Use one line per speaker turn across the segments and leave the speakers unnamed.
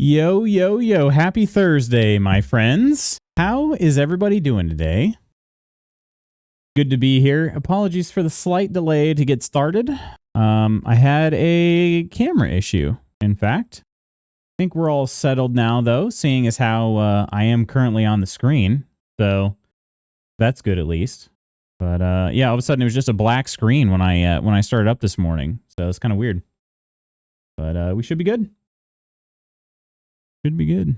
Yo, yo, yo. Happy Thursday, my friends. How is everybody doing today? Good to be here. Apologies for the slight delay to get started. I had a camera issue, in fact. I think we're all settled now, though, seeing as how I am currently on the screen. So that's good, at least. But yeah, all of a sudden it was just a black screen when I started up this morning. So it's kind of weird. But we should be good. Should be good.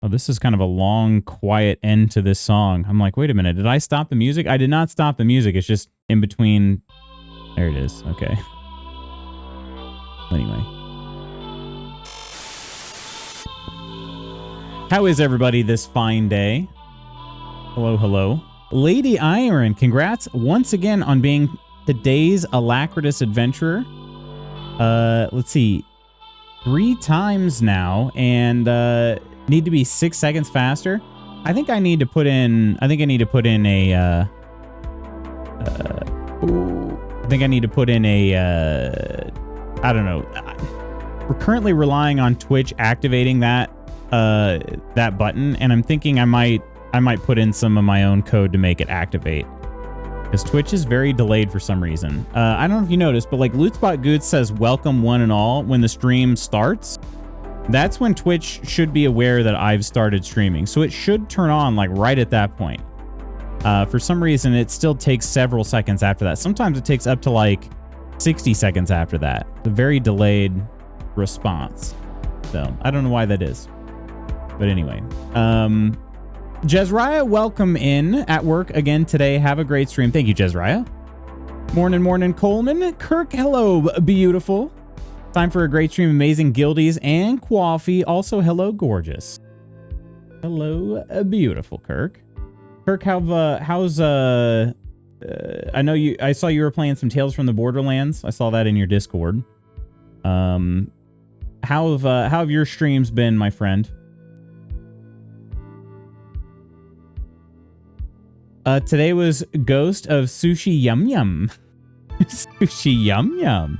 Oh, this is kind of a long, quiet end to this song. I'm like, wait a minute. Did I stop the music? I did not stop the music. It's just in between. There it is. Okay. Anyway. How is everybody this fine day? Hello, hello. Lady Iron, congrats once again on being today's Alacritus Adventurer. Let's see. 3 times now, and need to be 6 seconds faster. I think I need to put in. I think I need to put in a. I think I need to put in a. I don't know. We're currently relying on Twitch activating that that button, and I'm thinking I might put in some of my own code to make it activate. Because Twitch is very delayed for some reason. I don't know if you noticed, but like Lootspot Goods says welcome one and all when the stream starts. That's when Twitch should be aware that I've started streaming. So it should turn on like right at that point. For some reason, it still takes several seconds after that. Sometimes it takes up to like 60 seconds after that. It's a very delayed response. So I don't know why that is. But anyway. Jezraya, welcome in at work again today. Have a great stream. Thank you, Jezraya. Morning, Coleman. Kirk, hello, beautiful. Time for a great stream. Amazing guildies and coffee. Also, hello, gorgeous. Hello, beautiful, Kirk. Kirk, how's I know you. I saw you were playing some Tales from the Borderlands. I saw that in your Discord. How have your streams been, my friend? Today was Ghost of Sushi Yum Yum. Sushi Yum Yum.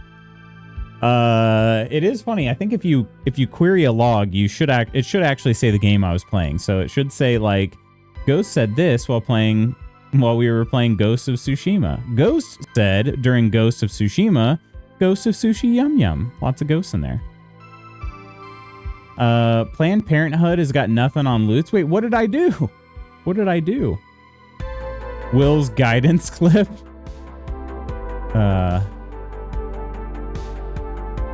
It is funny. I think if you query a log, it should actually say the game I was playing. So it should say like, Ghost said this while we were playing Ghost of Tsushima. Ghost said during Ghost of Tsushima, Ghost of Sushi Yum Yum. Lots of ghosts in there. Planned Parenthood has got nothing on loots. Wait, what did I do? What did I do? Will's guidance clip.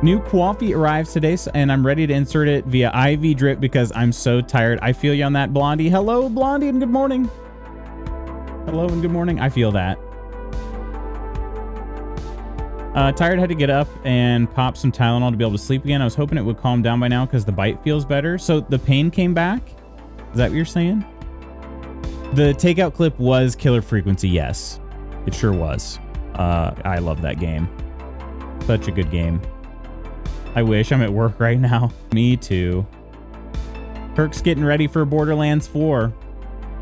New coffee arrives today, and I'm ready to insert it via IV drip because I'm so tired. I feel you on that, Blondie. Hello, Blondie, and good morning. Hello and good morning. I feel that. Tired, had to get up and pop some Tylenol to be able to sleep again. I was hoping it would calm down by now because the bite feels better. So the pain came back? Is that what you're saying? The takeout clip was Killer Frequency, yes. It sure was. I love that game. Such a good game. I wish I'm at work right now. Me too. Kirk's getting ready for Borderlands 4.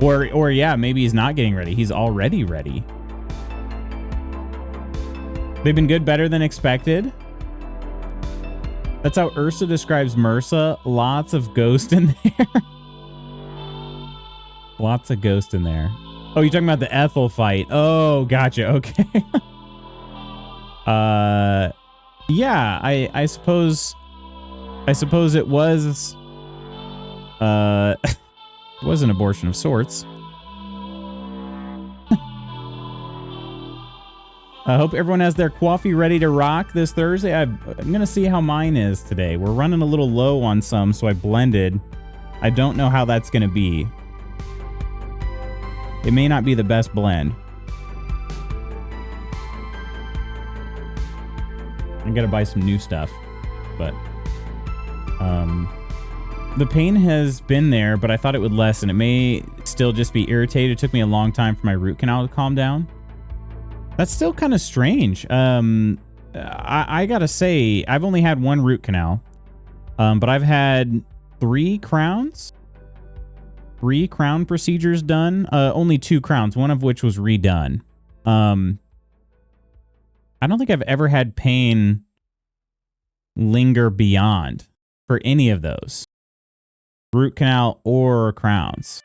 Or yeah, maybe he's not getting ready. He's already ready. They've been good, better than expected. That's how Ursa describes MRSA. Lots of ghost in there. Lots of ghost in there. Oh, you're talking about the Ethel fight. Oh, gotcha. Okay. Yeah, I suppose it was it was an abortion of sorts. I hope everyone has their coffee ready to rock this Thursday. I'm gonna see how mine is today. We're running a little low on some, so I blended. I don't know how that's gonna be. It may not be the best blend. I gotta buy some new stuff, but the pain has been there, but I thought it would lessen. It may still just be irritated. It took me a long time for my root canal to calm down. That's still kind of strange. I gotta say, I've only had 1 root canal, but I've had 3 crowns. 3 crown procedures done. Only 2 crowns, one of which was redone. I don't think I've ever had pain linger beyond. for any of those. Root canal or crowns.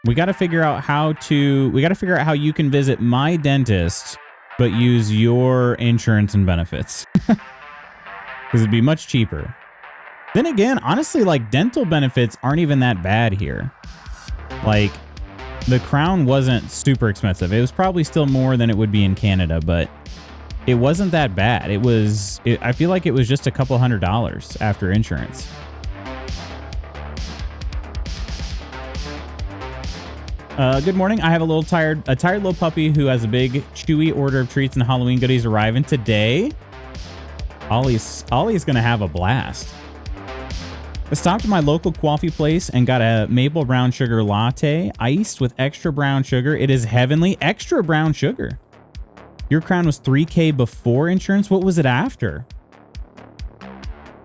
We got to figure out how you can visit my dentist, but use your insurance and benefits. Because it'd be much cheaper. Then again, honestly, like dental benefits aren't even that bad here. Like the crown wasn't super expensive. It was probably still more than it would be in Canada, but it wasn't that bad. I feel like it was just a couple $100 after insurance. Good morning. I have a tired little puppy who has a big chewy order of treats and Halloween goodies arriving today. Ollie's gonna have a blast. I stopped at my local coffee place and got a maple brown sugar latte, iced with extra brown sugar. It is heavenly. Extra brown sugar. Your crown was $3K before insurance. What was it after?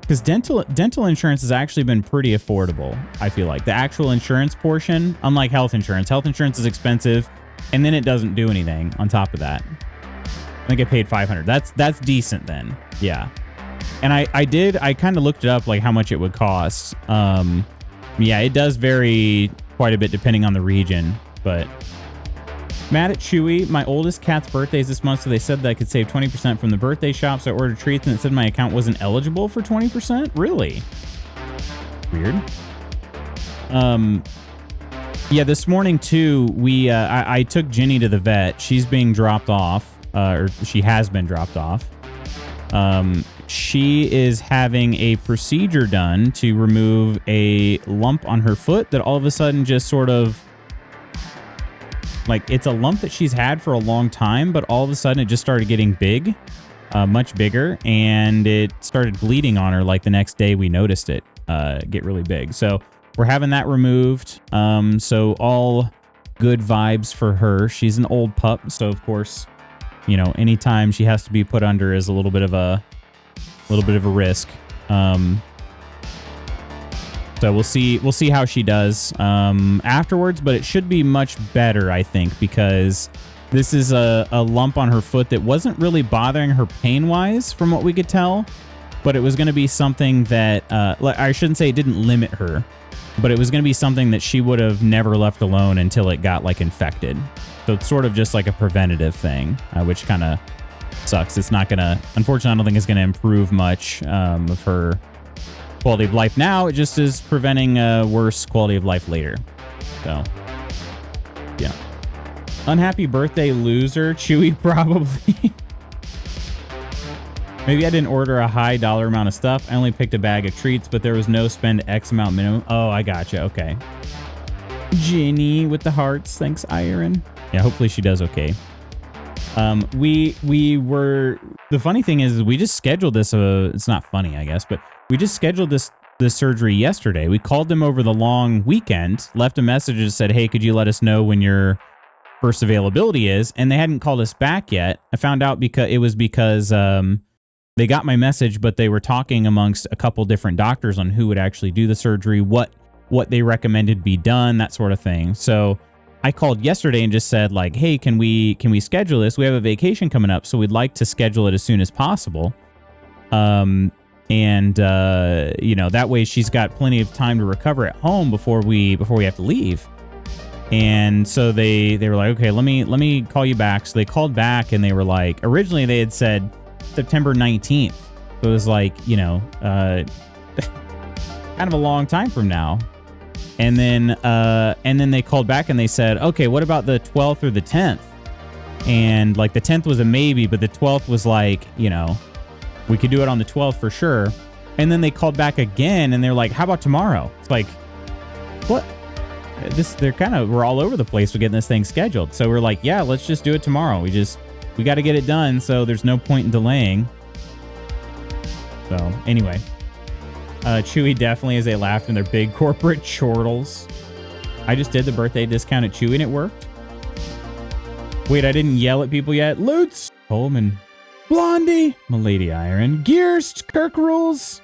Because dental insurance has actually been pretty affordable, I feel like. The actual insurance portion, unlike health insurance. Health insurance is expensive, and then it doesn't do anything on top of that. I think I paid $500. That's decent then. Yeah. And I kind of looked it up, like how much it would cost. Yeah, it does vary quite a bit depending on the region, but... Mad at Chewy. My oldest cat's birthday is this month, so they said that I could save 20% from the birthday shop, so I ordered treats, and it said my account wasn't eligible for 20%? Really? Weird. Yeah, this morning, too, I took Ginny to the vet. She's being dropped off, or she has been dropped off. She is having a procedure done to remove a lump on her foot that all of a sudden just sort of... Like, it's a lump that she's had for a long time, but all of a sudden it just started getting big, much bigger, and it started bleeding on her like the next day we noticed it get really big. So we're having that removed. So all good vibes for her. She's an old pup, so of course, you know, anytime she has to be put under is a little bit of a risk. So we'll see how she does afterwards, but it should be much better, I think, because this is a lump on her foot that wasn't really bothering her pain-wise, from what we could tell, but it was going to be something that, I shouldn't say it didn't limit her, but it was going to be something that she would have never left alone until it got, like, infected. So it's sort of just like a preventative thing, which kind of sucks. It's not going to, unfortunately, I don't think it's going to improve much of her quality of life now. It just is preventing worse quality of life later. So, yeah. Unhappy birthday loser. Chewy, probably. Maybe I didn't order a high dollar amount of stuff. I only picked a bag of treats, but there was no spend X amount minimum. Oh, I gotcha. Okay. Ginny with the hearts. Thanks, Iron. Yeah, hopefully she does okay. We were... The funny thing is we just scheduled this. It's not funny, I guess, but we just scheduled this surgery yesterday. We called them over the long weekend, left a message and said, hey, could you let us know when your first availability is? And they hadn't called us back yet. I found out because they got my message, but they were talking amongst a couple different doctors on who would actually do the surgery, what they recommended be done, that sort of thing. So I called yesterday and just said, like, hey, can we schedule this? We have a vacation coming up, so we'd like to schedule it as soon as possible. And you know, that way she's got plenty of time to recover at home before we have to leave. And so they were like, okay, let me call you back. So they called back and they were like, originally they had said September 19th. So it was like, you know, kind of a long time from now. And then they called back and they said, okay, what about the 12th or the 10th? And like the 10th was a maybe, but the 12th was like, you know, we could do it on the 12th for sure. And then they called back again and they're like, how about tomorrow? It's like, what? We're all over the place with getting this thing scheduled. So we're like, yeah, let's just do it tomorrow. We got to get it done. So there's no point in delaying. So anyway, Chewy definitely, as they laughed in their big corporate chortles. I just did the birthday discount at Chewy and it worked. Wait, I didn't yell at people yet. Lutz, Coleman, Blondie, Milady Iron, Gearst, Kirk Rules.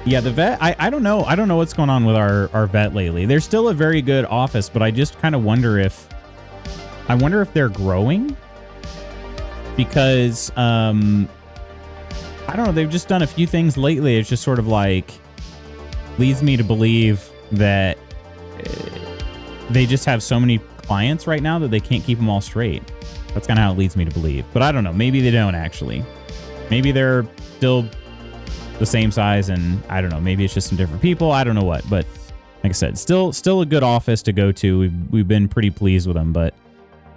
Yeah, the vet, I don't know. I don't know what's going on with our vet lately. They're still a very good office, but I just kind of wonder if they're growing. because I don't know, they've just done a few things lately. It's just sort of like leads me to believe that they just have so many clients right now that they can't keep them all straight. That's kind of how it leads me to believe. But I don't know. Maybe they don't actually. Maybe they're still the same size, and I don't know. Maybe it's just some different people. I don't know what. But like I said, still a good office to go to. We've been pretty pleased with them. But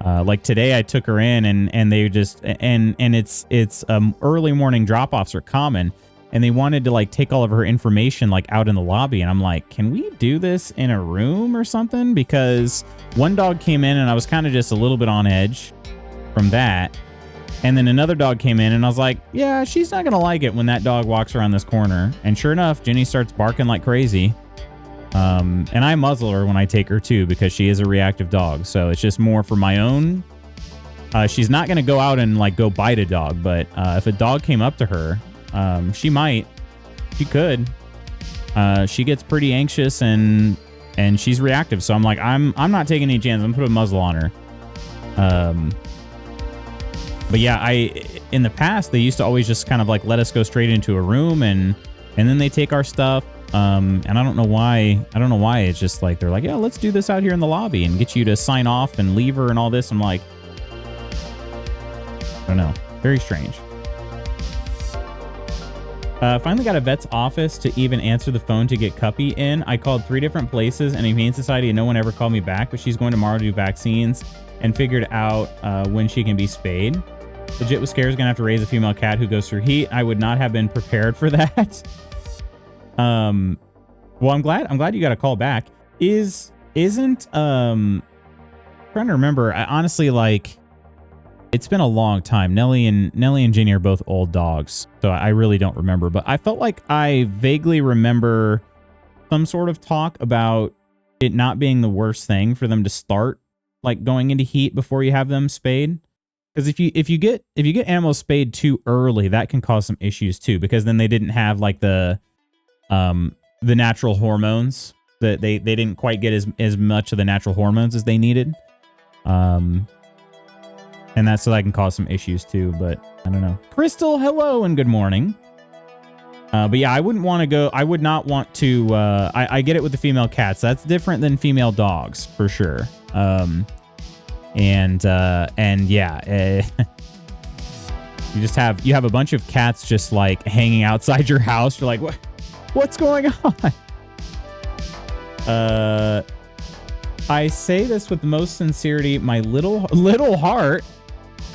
like today, I took her in, and they just and it's early morning drop-offs are common, and they wanted to like take all of her information like out in the lobby, and I'm like, can we do this in a room or something? Because one dog came in, and I was kind of just a little bit on edge from that. And then another dog came in, and I was like, yeah, she's not going to like it when that dog walks around this corner. And sure enough, Jenny starts barking like crazy. And I muzzle her when I take her too, because she is a reactive dog. So it's just more for my own. She's not going to go out and like go bite a dog, but if a dog came up to her, she might. She could. She gets pretty anxious and she's reactive. So I'm like, I'm not taking any chances. I'm going to put a muzzle on her. But yeah, in the past, they used to always just kind of like let us go straight into a room and then they take our stuff. And I don't know why. It's just like, they're like, yeah, let's do this out here in the lobby and get you to sign off and leave her and all this. I'm like, I don't know. Very strange. Finally got a vet's office to even answer the phone to get Cuppy in. I called 3 different places and a Humane Society and no one ever called me back, but she's going tomorrow to do vaccines and figured out when she can be spayed. Legit was scared gonna have to raise a female cat who goes through heat. I would not have been prepared for that. Well, I'm glad you got a call back. Isn't trying to remember. I honestly, like, it's been a long time. Nelly and Jenny are both old dogs, so I really don't remember. But I felt like I vaguely remember some sort of talk about it not being the worst thing for them to start like going into heat before you have them spayed. Because if you get animals spayed too early, that can cause some issues too. Because then they didn't have like the natural hormones that they didn't quite get as much of the natural hormones as they needed. And that's so that can cause some issues too. But I don't know. Crystal, hello and good morning. But yeah, I would not want to. I get it with the female cats. That's different than female dogs for sure. And yeah, you have a bunch of cats just like hanging outside your house. You're like, what's going on? I say this with the most sincerity, my little heart.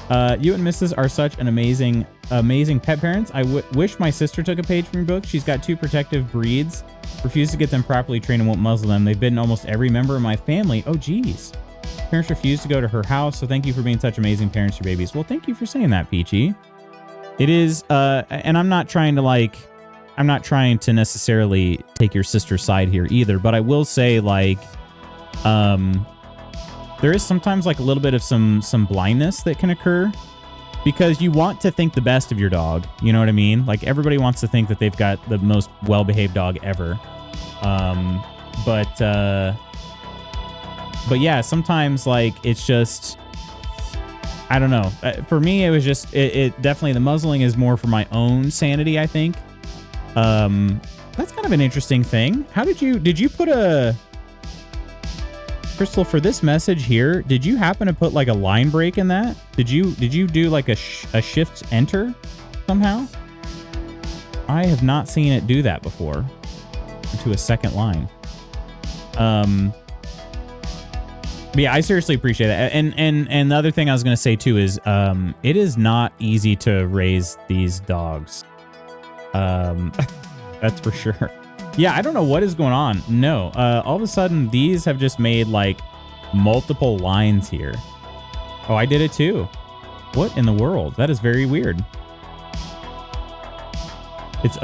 You and Mrs. are such an amazing pet parents. I wish my sister took a page from your book. She's got 2 protective breeds. Refuse to get them properly trained and won't muzzle them. They've bitten almost every member of my family. Oh, geez. Parents refuse to go to her house, so thank you for being such amazing parents to your babies. Well, thank you for saying that, Peachy. It is, and I'm not trying to necessarily take your sister's side here either, but I will say, like, there is sometimes like a little bit of some blindness that can occur because you want to think the best of your dog. You know what I mean? Like, everybody wants to think that they've got the most well-behaved dog ever. But yeah, sometimes like it's just, I don't know. For me, it was just, it definitely, the muzzling is more for my own sanity, I think. That's kind of an interesting thing. How did you put a, Crystal, for this message here, did you happen to put like a line break in that? Did you do like a shift enter somehow? I have not seen it do that before. To a second line. But yeah, I seriously appreciate that. And the other thing I was going to say too is it is not easy to raise these dogs. That's for sure. Yeah, I don't know what is going on. No, all of a sudden these have just made like multiple lines here. Oh, I did it too. What in the world? That is very weird. Is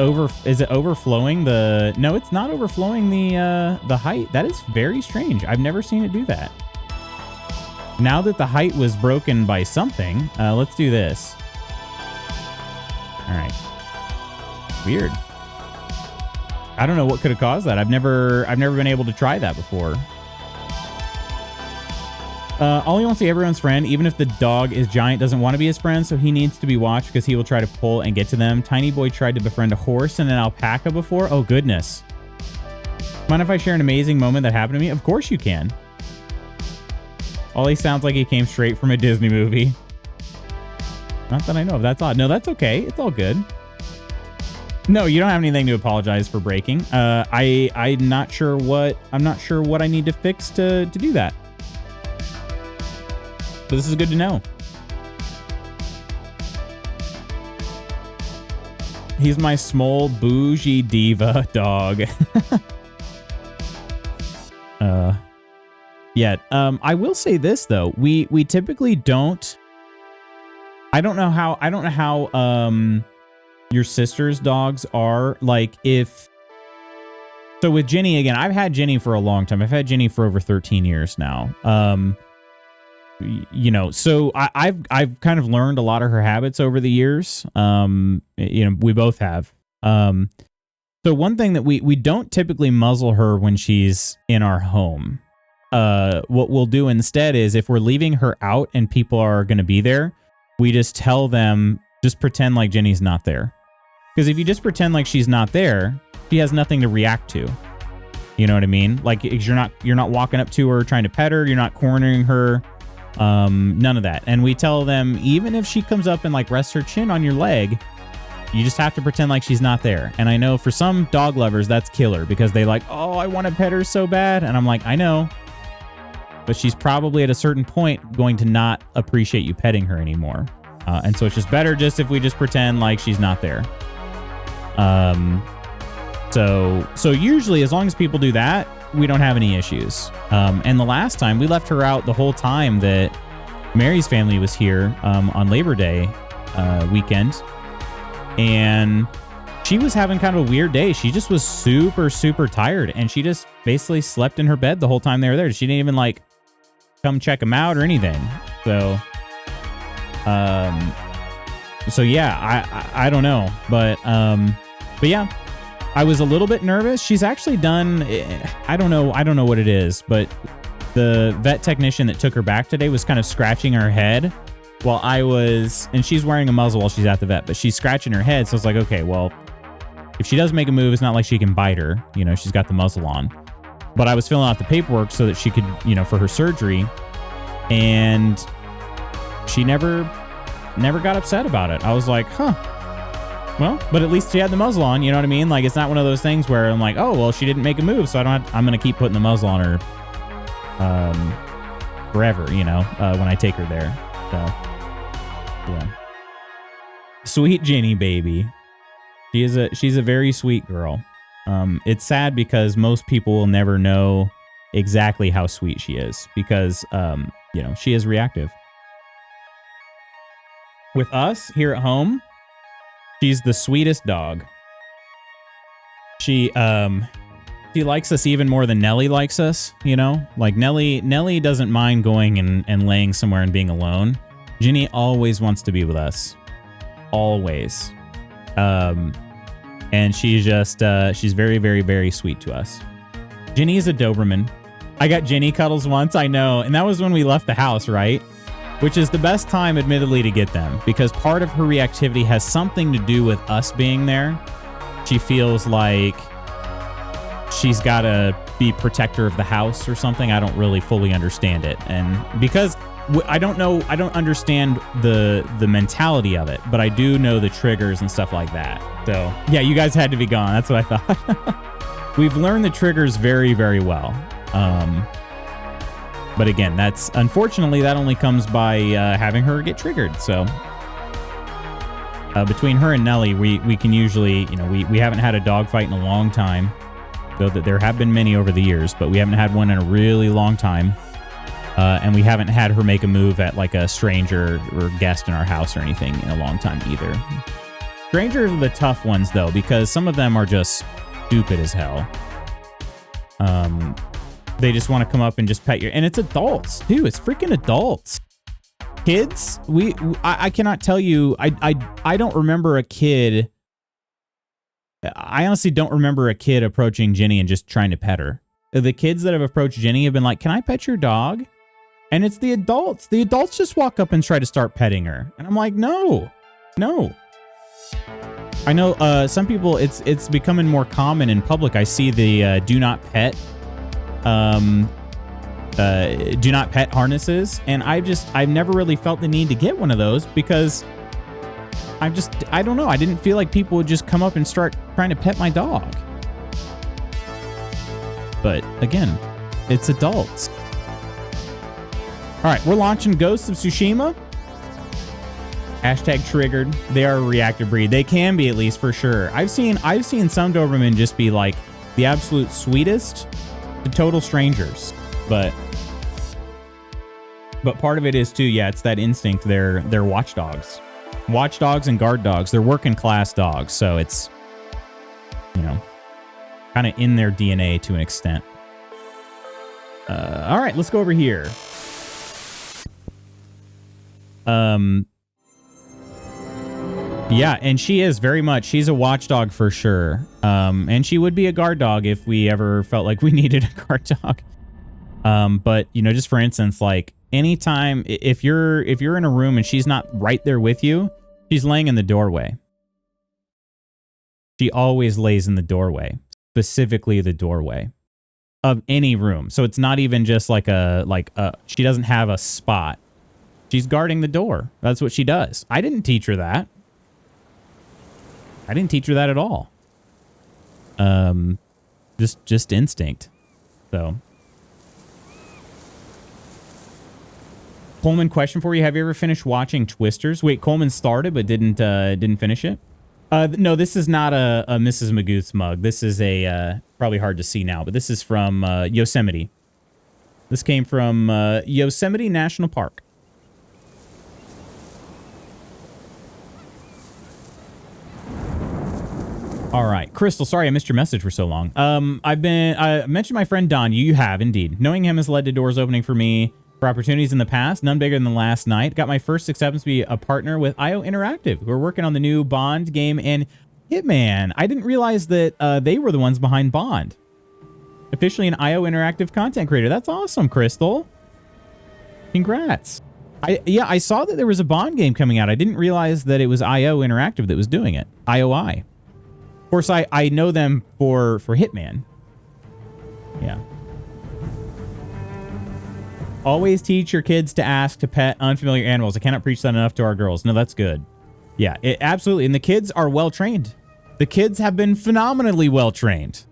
it overflowing the... No, it's not overflowing the height. That is very strange. I've never seen it do that. Now that the height was broken by something, let's do this. All right. Weird. I don't know what could have caused that. I've never been able to try that before. Ollie wants to be everyone's friend, even if the dog is giant, doesn't want to be his friend, so he needs to be watched because he will try to pull and get to them. Tiny boy tried to befriend a horse and an alpaca before. Oh, goodness. Mind if I share an amazing moment that happened to me? Of course you can. Ollie sounds like he came straight from a Disney movie. Not that I know of. That's odd. No, that's okay. It's all good. No, you don't have anything to apologize for breaking. I'm not sure what I need to fix to do that. But this is good to know. He's my small bougie diva dog. I will say this though. We typically don't. I don't know how your sister's dogs are. Like if so with Ginny, again, I've had Ginny for a long time. I've had Ginny for over 13 years now. You know, so I've kind of learned a lot of her habits over the years. You know, we both have. So one thing that we don't typically muzzle her when she's in our home. What we'll do instead is if we're leaving her out and people are going to be there, we just tell them, just pretend like Ginny's not there. Because if you just pretend like she's not there, she has nothing to react to. You know what I mean? Like you're not walking up to her trying to pet her. You're not cornering her. None of that. And we tell them, even if she comes up and like rests her chin on your leg, you just have to pretend like she's not there. And I know for some dog lovers, that's killer because they like, oh, I want to pet her so bad. And I'm like, I know. But she's probably at a certain point going to not appreciate you petting her anymore. And so it's just better just if we just pretend like she's not there. So usually as long as people do that, we don't have any issues. And the last time we left her out the whole time that Mary's family was here on Labor Day weekend. And she was having kind of a weird day. She just was super, super tired. And she just basically slept in her bed the whole time they were there. She didn't even like come check them out or anything. So yeah, I don't know. But yeah, I was a little bit nervous. She's actually done, I don't know what it is, but the vet technician that took her back today was kind of scratching her head while and she's wearing a muzzle while she's at the vet, but she's scratching her head. So it's like, okay, well, if she does make a move, it's not like she can bite her. You know, she's got the muzzle on. But I was filling out the paperwork so that she could, you know, for her surgery. And she never got upset about it. I was like, huh. Well, but at least she had the muzzle on, you know what I mean? Like, it's not one of those things where I'm like, oh, well, she didn't make a move, so I'm going to keep putting the muzzle on her forever, you know, when I take her there. So, yeah. Sweet Ginny, baby. She's a very sweet girl. It's sad because most people will never know exactly how sweet she is because, you know, she is reactive. With us here at home, she's the sweetest dog. She likes us even more than Nellie likes us, you know? Like Nellie doesn't mind going and laying somewhere and being alone. Ginny always wants to be with us. Always. And she's very, very, very sweet to us. Ginny is a Doberman. I got Ginny cuddles once, I know. And that was when we left the house, right? Which is the best time, admittedly, to get them. Because part of her reactivity has something to do with us being there. She feels like she's got to be protector of the house or something. I don't really fully understand it. And because I don't understand the mentality of it, but I do know the triggers and stuff like that. So yeah, you guys had to be gone. That's what I thought. We've learned the triggers very, very well. But again, unfortunately, that only comes by having her get triggered. So between her and Nellie, we can usually, you know, we haven't had a dog fight in a long time, though that there have been many over the years, but we haven't had one in a really long time. And we haven't had her make a move at like a stranger or guest in our house or anything in a long time either. Strangers are the tough ones though, because some of them are just stupid as hell. They just want to come up and just pet and it's adults too. It's freaking adults. Kids, I cannot tell you. I don't remember a kid. I honestly don't remember a kid approaching Ginny and just trying to pet her. The kids that have approached Ginny have been like, "Can I pet your dog?" And it's the adults. The adults just walk up and try to start petting her. And I'm like, no. I know some people, it's becoming more common in public. I see the do not pet harnesses. And I've never really felt the need to get one of those because I don't know. I didn't feel like people would just come up and start trying to pet my dog. But again, it's adults. All right, we're launching Ghosts of Tsushima. Hashtag triggered. They are a reactive breed. They can be, at least, for sure. I've seen some Doberman just be like the absolute sweetest to total strangers. But part of it is too, yeah, it's that instinct. They're watchdogs. Watchdogs and guard dogs. They're working class dogs, so it's, you know, kind of in their DNA to an extent. All right, let's go over here. Yeah, and she is very much, she's a watchdog for sure. And she would be a guard dog if we ever felt like we needed a guard dog. But, you know, just for instance, like anytime, if you're in a room and she's not right there with you, she's laying in the doorway. She always lays in the doorway, specifically the doorway of any room. So it's not even just like she doesn't have a spot. She's guarding the door. That's what she does. I didn't teach her that. I didn't teach her that at all. Just instinct. So. Coleman, question for you. Have you ever finished watching Twisters? Wait, Coleman started but didn't finish it? No, this is not a Mrs. Magoo's mug. This is a, probably hard to see now, but this is from Yosemite. This came from Yosemite National Park. All right. Crystal, sorry I missed your message for so long. I mentioned my friend Don. You have, indeed. Knowing him has led to doors opening for me for opportunities in the past, none bigger than last night. Got my first acceptance to be a partner with IO Interactive. We're working on the new Bond game and Hitman. I didn't realize that they were the ones behind Bond. Officially an IO Interactive content creator. That's awesome, Crystal. Congrats. I saw that there was a Bond game coming out. I didn't realize that it was IO Interactive that was doing it. IOI. Of course, I know them for Hitman. Yeah. Always teach your kids to ask to pet unfamiliar animals. I cannot preach that enough to our girls. No, that's good. Yeah, absolutely. And the kids are well trained. The kids have been phenomenally well trained.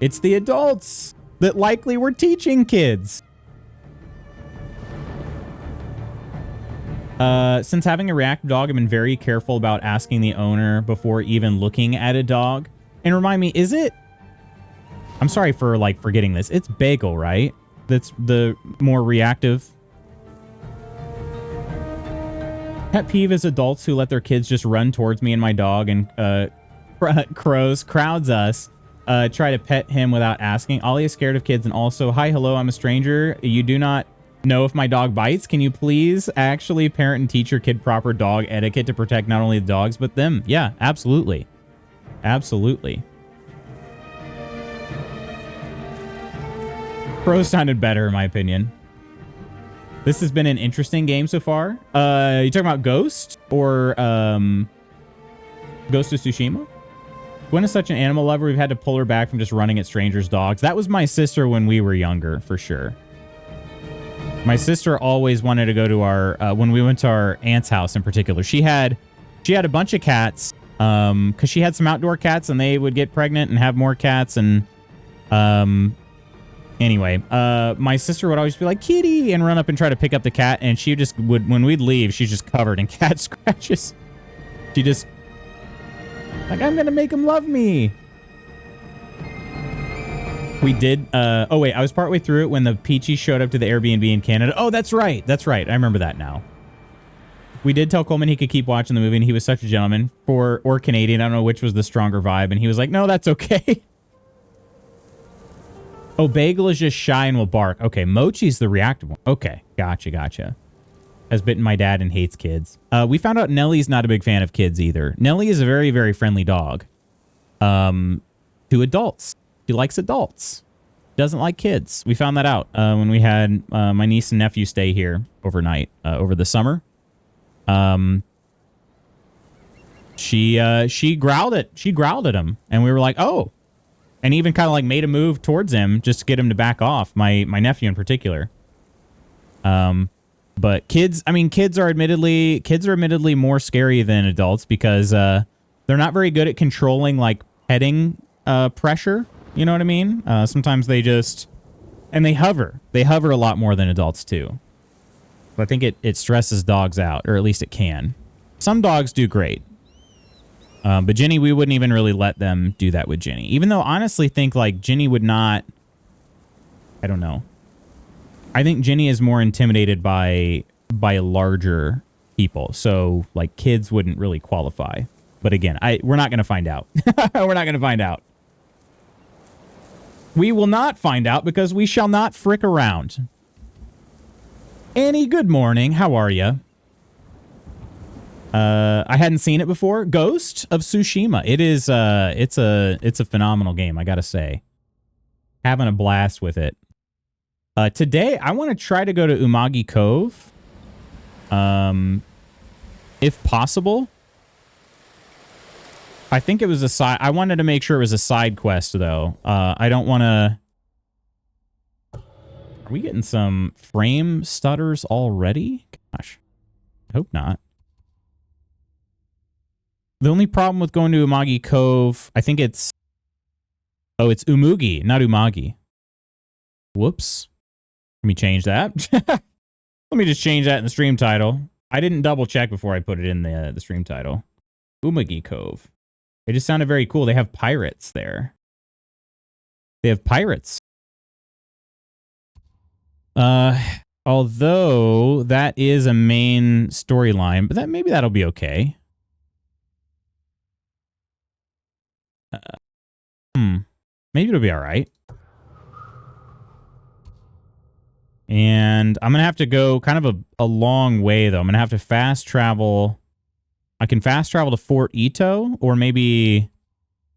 It's the adults that likely were teaching kids. Since having a reactive dog, I've been very careful about asking the owner before even looking at a dog. And remind me, is it... I'm sorry for, like, forgetting this. It's Bagel, right? That's the more reactive. Pet peeve is adults who let their kids just run towards me and my dog and crowds us, try to pet him without asking. Ollie is scared of kids and also, hi, hello, I'm a stranger. You do not know if my dog bites. Can you please actually parent and teach your kid proper dog etiquette to protect not only the dogs, but them? Yeah, absolutely. Absolutely. Pro sounded better, in my opinion. This has been an interesting game so far. You talking about Ghost or Ghost of Tsushima? Gwen is such an animal lover. We've had to pull her back from just running at strangers' dogs. That was my sister when we were younger, for sure. My sister always wanted to go to our when we went to our aunt's house in particular. She had a bunch of cats because she had some outdoor cats and they would get pregnant and have more cats and anyway, my sister would always be like, kitty, and run up and try to pick up the cat. And she just would, when we'd leave, she's just covered in cat scratches. She just, like, I'm going to make him love me. We did, oh wait, I was partway through it when the Peachy showed up to the Airbnb in Canada. Oh, that's right. That's right. I remember that now. We did tell Coleman he could keep watching the movie and he was such a gentleman. Or Canadian. I don't know which was the stronger vibe. And he was like, no, that's okay. Oh, Bagel is just shy and will bark. Okay, Mochi's the reactive one. Okay, gotcha. Has bitten my dad and hates kids. We found out Nellie's not a big fan of kids either. Nellie is a very, very friendly dog. To adults. She likes adults. doesn't like kids. We found that out when we had my niece and nephew stay here overnight over the summer. She growled at him, and we were like, oh, and even kind of like made a move towards him just to get him to back off. My nephew in particular. But kids are admittedly more scary than adults because they're not very good at controlling like petting pressure. You know what I mean? Sometimes they just, and they hover a lot more than adults too. But I think it stresses dogs out, or at least it can. Some dogs do great. But Ginny, we wouldn't even really let them do that with Ginny. Even though I honestly think like Ginny would not, I don't know. I think Ginny is more intimidated by larger people. So like kids wouldn't really qualify. But again, we're not going to find out. We're not going to find out. We will not find out because we shall not frick around. Annie, good morning. How are you? I hadn't seen it before. Ghost of Tsushima. It is it's a phenomenal game, I gotta say. Having a blast with it. Today I want to try to go to Umugi Cove. If possible. I think it was a side. I wanted to make sure it was a side quest though. I don't want to. Are we getting some frame stutters already? Gosh, I hope not. The only problem with going to Umugi Cove, I think it's... Oh, it's Umugi, not Umagi. Whoops. Let me change that. Let me just change that in the stream title. I didn't double check before I put it in the stream title. Umugi Cove. It just sounded very cool. They have pirates there. They have pirates. Although that is a main storyline, but maybe that'll be okay. Maybe it'll be all right. And I'm going to have to go kind of a long way, though. I'm going to have to fast travel. I can fast travel to Fort Ito or maybe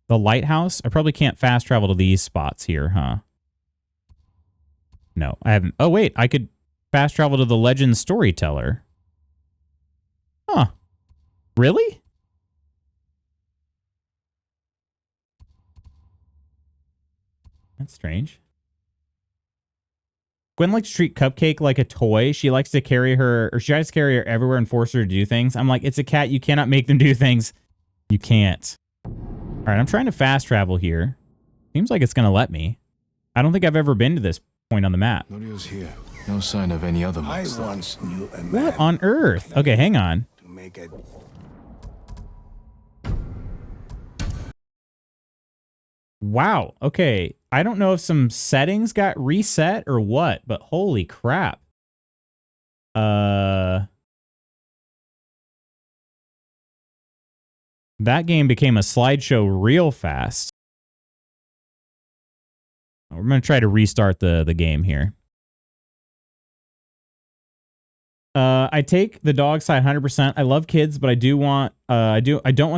the lighthouse. I probably can't fast travel to these spots here, huh? No, I haven't. Oh, wait. I could fast travel to the Legend Storyteller. Huh. Really? That's strange. Gwen likes to treat Cupcake like a toy. She likes to carry her, or she tries to carry her everywhere and force her to do things. I'm like, it's a cat. You cannot make them do things. You can't. All right, I'm trying to fast travel here. Seems like it's going to let me. I don't think I've ever been to this point on the map.
Norio's here. No sign of any other monster.
I once knew a man.
What on earth? Okay, hang on.
To make it.
Wow. Okay. I don't know if some settings got reset or what, but holy crap. That game became a slideshow real fast. We're going to try to restart the game here. I take the dog side 100%. I love kids, but I don't want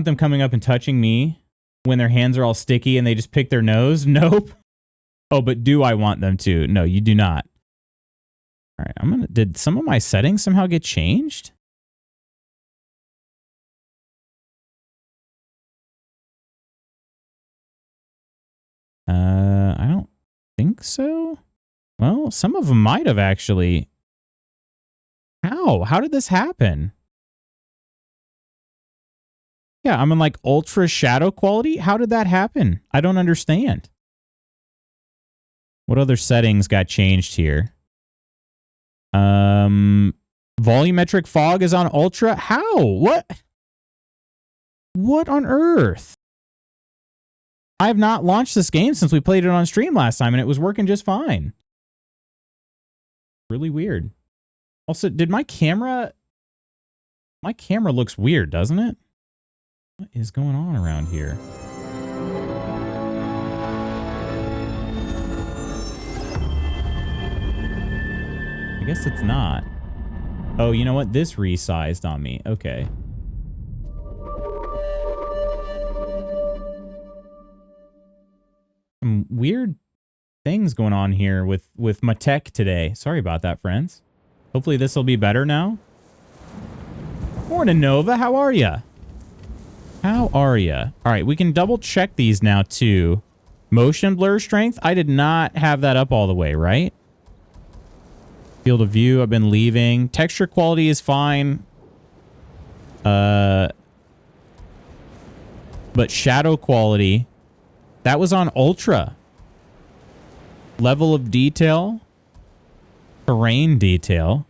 them coming up and touching me when their hands are all sticky and they just pick their nose. Nope. Oh, but do I want them to? No, you do not. All right, did some of my settings somehow get changed? I don't think so. Well, some of them might have actually. How? How did this happen? Yeah, I'm in like ultra shadow quality. How did that happen? I don't understand. What other settings got changed here? Volumetric fog is on ultra. How? What? What on earth? I have not launched this game since we played it on stream last time and it was working just fine. Really weird. Also, did my camera looks weird, doesn't it? What is going on around here? I guess it's not. Oh, you know what? This resized on me. Okay. Some weird things going on here with my tech today. Sorry about that, friends. Hopefully this will be better now. Morning, Nova. How are ya? How are ya? All right, we can double check these now too. Motion blur strength. I did not have that up all the way, right? Field of view. I've been leaving. Texture quality is fine. But shadow quality, that was on ultra. Level of detail. Terrain detail.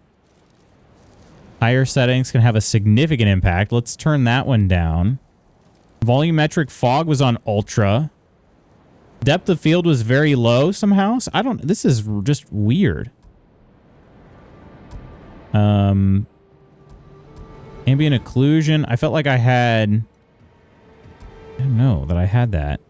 Higher settings can have a significant impact. Let's turn that one down. Volumetric fog was on ultra. Depth of field was very low somehow. So this is just weird. Ambient occlusion. I felt like I had... I don't know that I had that.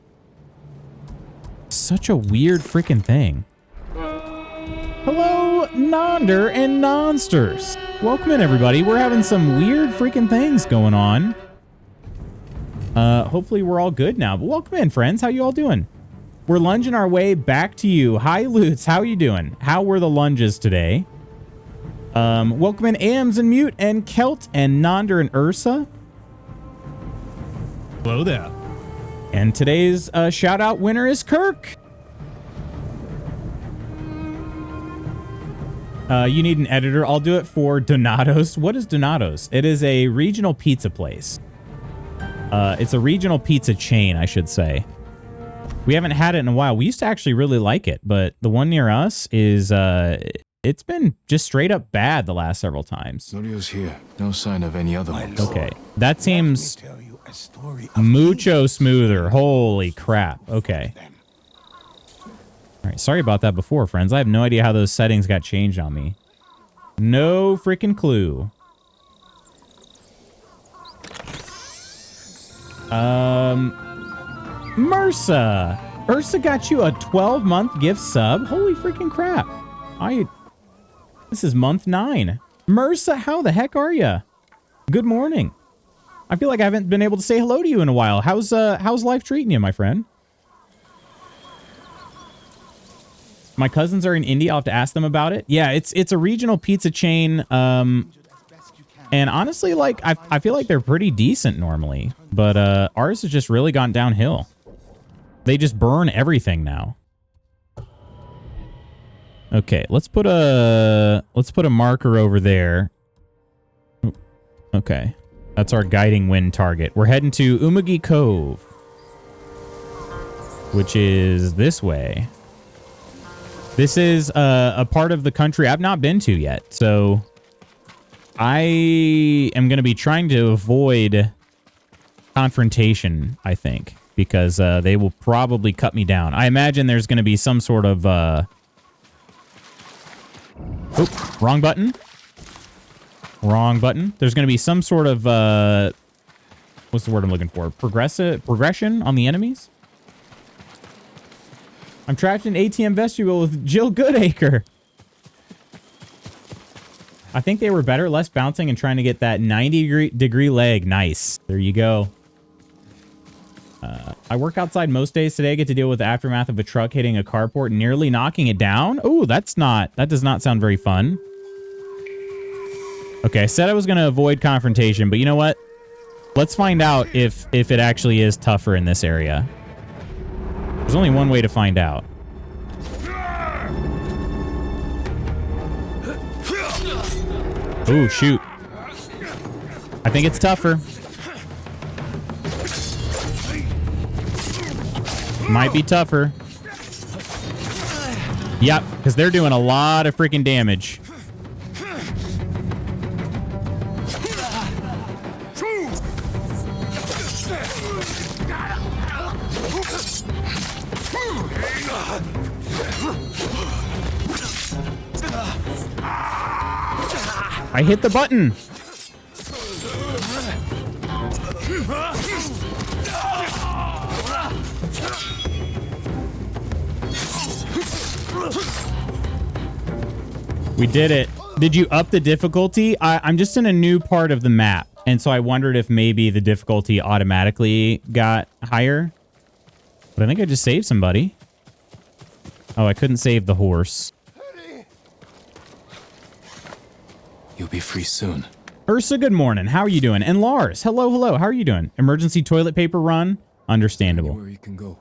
Such a weird freaking thing. Hello, Nonder and Nonsters. Welcome in, everybody. We're having some weird freaking things going on. Hopefully we're all good now. But welcome in, friends. How you all doing? We're lunging our way back to you. Hi, Lutz. How you doing? How were the lunges today? Welcome in, Ams and Mute and Kelt and Nonder and Ursa.
Hello there.
And today's shout-out winner is Kirk. You need an editor. I'll do it for Donato's. What is Donato's? It is a regional pizza place. It's a regional pizza chain, I should say. We haven't had it in a while. We used to actually really like it, but the one near us is, it's been just straight up bad the last several times.
Norio's here. No sign of any other ones.
Okay, that seems mucho smoother. Holy crap. Okay. All right, sorry about that before, friends. I have no idea how those settings got changed on me. No freaking clue. Mursa. Ursa got you a 12-month gift sub. Holy freaking crap. This is month 9. Mursa, how the heck are you? Good morning. I feel like I haven't been able to say hello to you in a while. How's life treating you, my friend? My cousins are in India. I'll have to ask them about it. Yeah, it's a regional pizza chain. And honestly, like, I feel like they're pretty decent normally. But ours has just really gone downhill. They just burn everything now. Okay, let's put a marker over there. Okay. That's our guiding wind target. We're heading to Umugi Cove, which is this way. This is a part of the country I've not been to yet, so I am going to be trying to avoid confrontation, I think, because they will probably cut me down. I imagine there's going to be some sort of... Oh, wrong button. Wrong button. There's going to be some sort of... what's the word I'm looking for? Progression on the enemies? I'm trapped in ATM vestibule with Jill Goodacre. I think they were better, less bouncing, and trying to get that 90-degree leg. Nice. There you go. I work outside most days today. I get to deal with the aftermath of a truck hitting a carport, nearly knocking it down. Oh, that does not sound very fun. Okay, I said I was going to avoid confrontation, but you know what? Let's find out if it actually is tougher in this area. There's only one way to find out. Oh, shoot. I think it's tougher. Might be tougher. Yep, because they're doing a lot of freaking damage. I hit the button. We did it. Did you up the difficulty? I'm just in a new part of the map, and so I wondered if maybe the difficulty automatically got higher. But I think I just saved somebody. Oh, I couldn't save the horse.
You'll be free soon.
Ursa, good morning. How are you doing? And Lars, hello, hello. How are you doing? Emergency toilet paper run? Understandable.
Where you can go.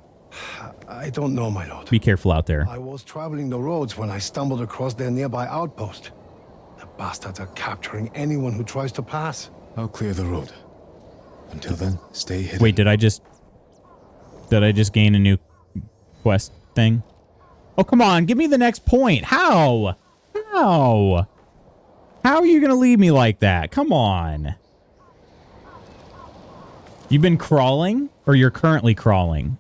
I don't know, my lord.
Be careful out there.
I was traveling the roads when I stumbled across their nearby outpost. The bastards are capturing anyone who tries to pass.
I'll clear the road. Until then, stay hidden.
Wait, did I just gain a new quest thing? Oh, come on. Give me the next point. How? How? How are you going to leave me like that? Come on. You've been crawling, or you're currently crawling?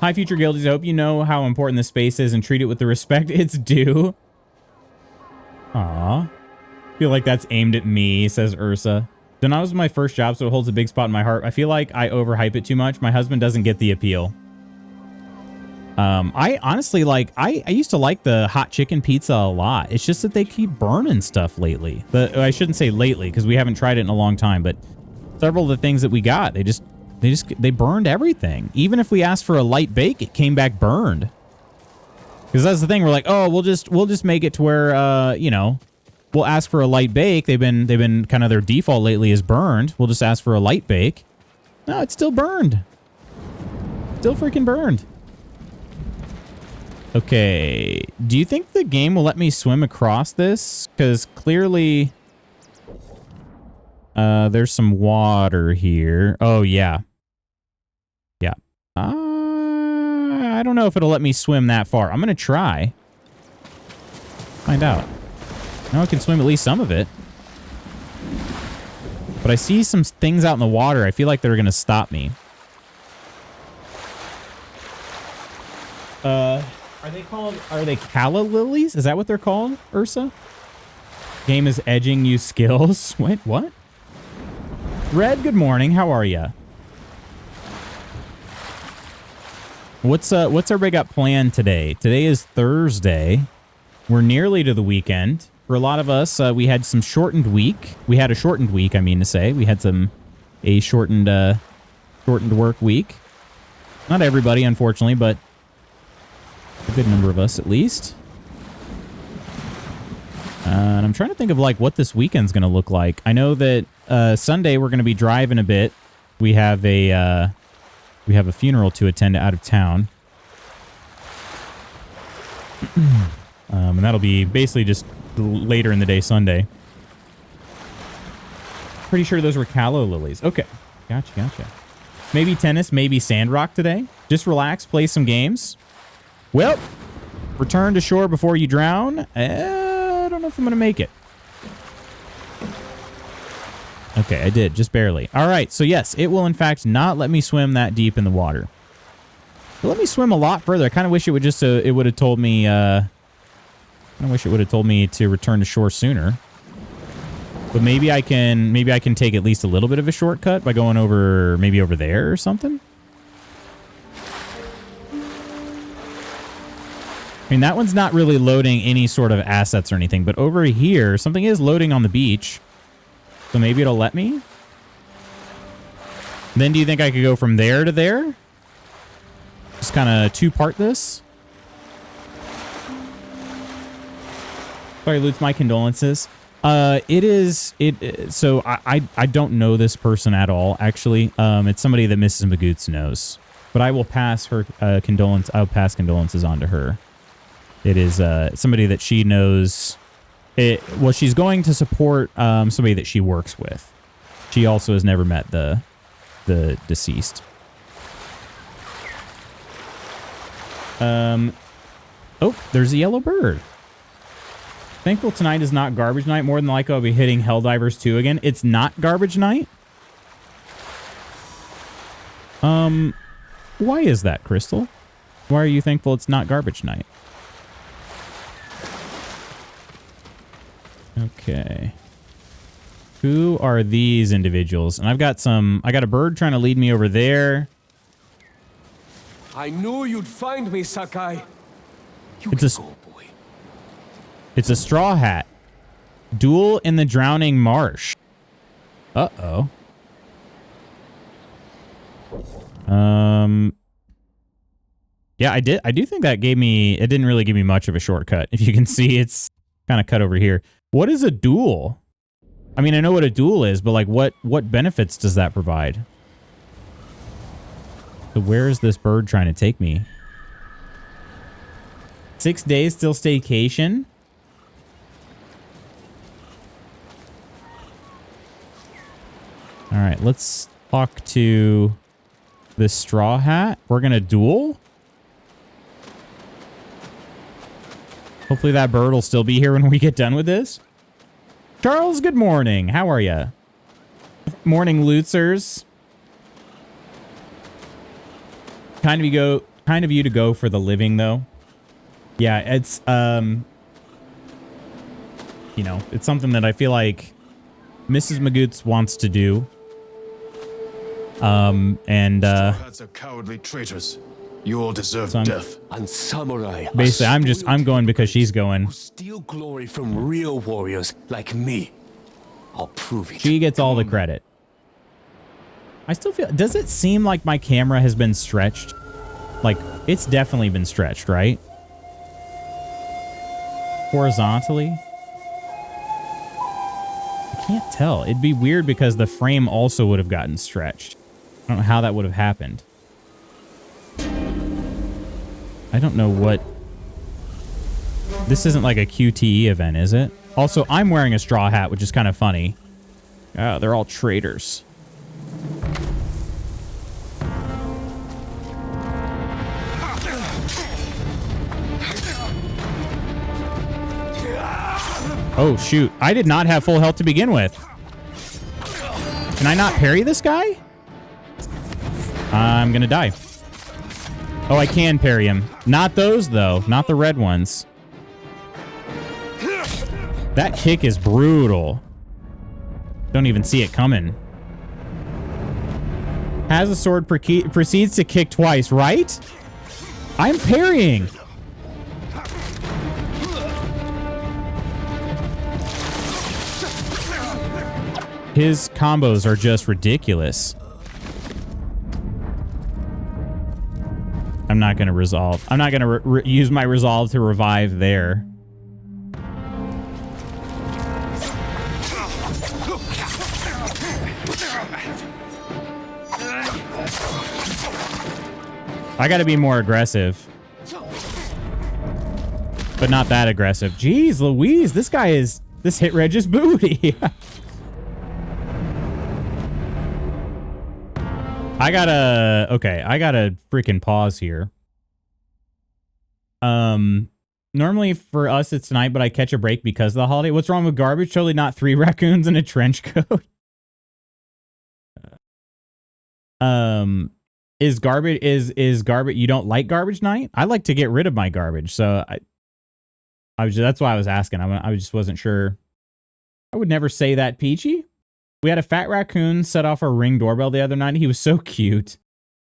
Hi, future guildies. I hope you know how important this space is and treat it with the respect it's due. Aw. Feel like that's aimed at me, says Ursa. Denial was my first job, so it holds a big spot in my heart. I feel like I overhype it too much. My husband doesn't get the appeal. I honestly I used to like the hot chicken pizza a lot. It's just that they keep burning stuff lately. I shouldn't say lately because we haven't tried it in a long time, but several of the things that we got, they burned everything. Even if we asked for a light bake, it came back burned. Because that's the thing. We're like, oh, we'll just make it to where, you know, we'll ask for a light bake. They've been kind of their default lately is burned. We'll just ask for a light bake. No, it's still burned. Still freaking burned. Okay. Do you think the game will let me swim across this? Because clearly, there's some water here. Oh, yeah. Yeah. I don't know if it'll let me swim that far. I'm going to try. Find out. Now I can swim at least some of it. But I see some things out in the water. I feel like they're going to stop me. Are they calla lilies? Is that what they're called, Ursa? Game is edging you skills. Wait, what? Red, good morning. How are ya? What's our big up plan today? Today is Thursday. We're nearly to the weekend. For a lot of us, we had some shortened week. We had a shortened week, I mean to say. We had a shortened work week. Not everybody, unfortunately, but a good number of us at least. And I'm trying to think of like what this weekend's going to look like. I know that Sunday we're going to be driving a bit. We have a funeral to attend out of town. And that'll be basically just later in the day Sunday. Pretty sure those were callow lilies. Okay. Gotcha. Maybe tennis, maybe sandrock today. Just relax, play some games. Well, return to shore before you drown. I don't know if I'm going to make it. Okay, I did, just barely. All right, so yes, it will in fact not let me swim that deep in the water. It'll let me swim a lot further. I kind of wish it would just it would have told me I wish it would have told me to return to shore sooner. But maybe I can take at least a little bit of a shortcut by going over maybe over there or something. I mean, that one's not really loading any sort of assets or anything, but over here, something is loading on the beach. So maybe it'll let me? Then do you think I could go from there to there? Just kind of two-part this? Sorry, Lutz, my condolences. So I don't know this person at all, actually. It's somebody that Mrs. Magoots knows. But I will pass her I'll pass condolences on to her. It is somebody that she knows. Well, she's going to support somebody that she works with. She also has never met the deceased. Oh, there's a yellow bird. Thankful tonight is not garbage night. More than likely I'll be hitting Helldivers 2 again. It's not garbage night? Why is that, Crystal? Why are you thankful it's not garbage night? Okay. Who are these individuals? And I got a bird trying to lead me over there.
I knew you'd find me, Sakai.
It's a straw hat. Duel in the drowning marsh. Uh-oh. Yeah, I do think that it didn't really give me much of a shortcut. If you can see, it's kind of cut over here. What is a duel? I mean, I know what a duel is, but like what benefits does that provide? So where is this bird trying to take me? 6 days till staycation? All right, let's talk to this straw hat. We're going to duel. Hopefully that bird will still be here when we get done with this. Charles, good morning. How are you? Morning, Lutzers. Kind of you to go for the living, though. Yeah, it's, you know, it's something that I feel like Mrs. Magoots wants to do.
Straw hats are cowardly traitors. You all deserve death.
And samurai.
Basically, I'm going because she's going.
Who steal glory from real warriors like me. I'll prove it.
She gets all the credit. I still feel... Does it seem like my camera has been stretched? Like, it's definitely been stretched, right? Horizontally? I can't tell. It'd be weird because the frame also would have gotten stretched. I don't know how that would have happened. I don't know what... This isn't like a QTE event, is it? Also, I'm wearing a straw hat, which is kind of funny. Oh, they're all traitors. Oh, shoot. I did not have full health to begin with. Can I not parry this guy? I'm gonna die. Oh, I can parry him. Not those, though. Not the red ones. That kick is brutal. Don't even see it coming. Has a sword, proceeds to kick twice, right? I'm parrying. His combos are just ridiculous. I'm not going to resolve. I'm not going to use my resolve to revive there. I got to be more aggressive. But not that aggressive. Jeez, Louise, this guy is... This hit reg is booty. I gotta... Okay, I gotta freaking pause here. Normally for us it's tonight, but I catch a break because of the holiday. What's wrong with garbage? Totally not 3 raccoons in a trench coat. Is garbage... You don't like garbage night? I like to get rid of my garbage, so that's why I was asking. I just wasn't sure. I would never say that, Peachy. We had a fat raccoon set off our Ring doorbell the other night. He was so cute.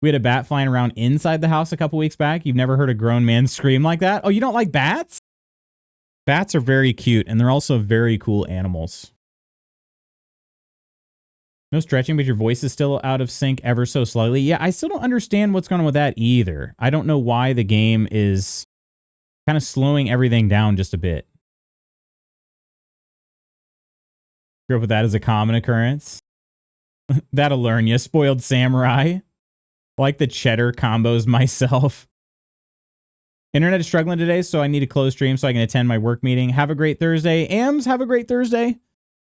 We had a bat flying around inside the house a couple weeks back. You've never heard a grown man scream like that? Oh, you don't like bats? Bats are very cute, and they're also very cool animals. No stretching, but your voice is still out of sync ever so slightly. Yeah, I still don't understand what's going on with that either. I don't know why the game is kind of slowing everything down just a bit. Grew up with that as a common occurrence. That'll learn you. Spoiled samurai. Like the cheddar combos myself. Internet is struggling today, so I need to close stream so I can attend my work meeting. Have a great Thursday. Ams, have a great Thursday.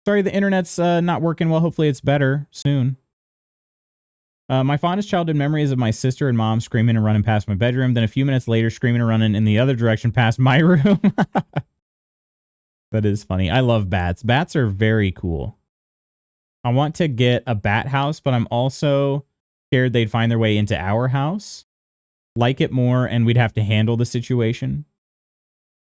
Sorry the internet's not working well. Hopefully it's better soon. My fondest childhood memories of my sister and mom screaming and running past my bedroom. Then a few minutes later, screaming and running in the other direction past my room. That is funny. I love bats. Bats are very cool. I want to get a bat house, but I'm also scared they'd find their way into our house, like it more, and we'd have to handle the situation.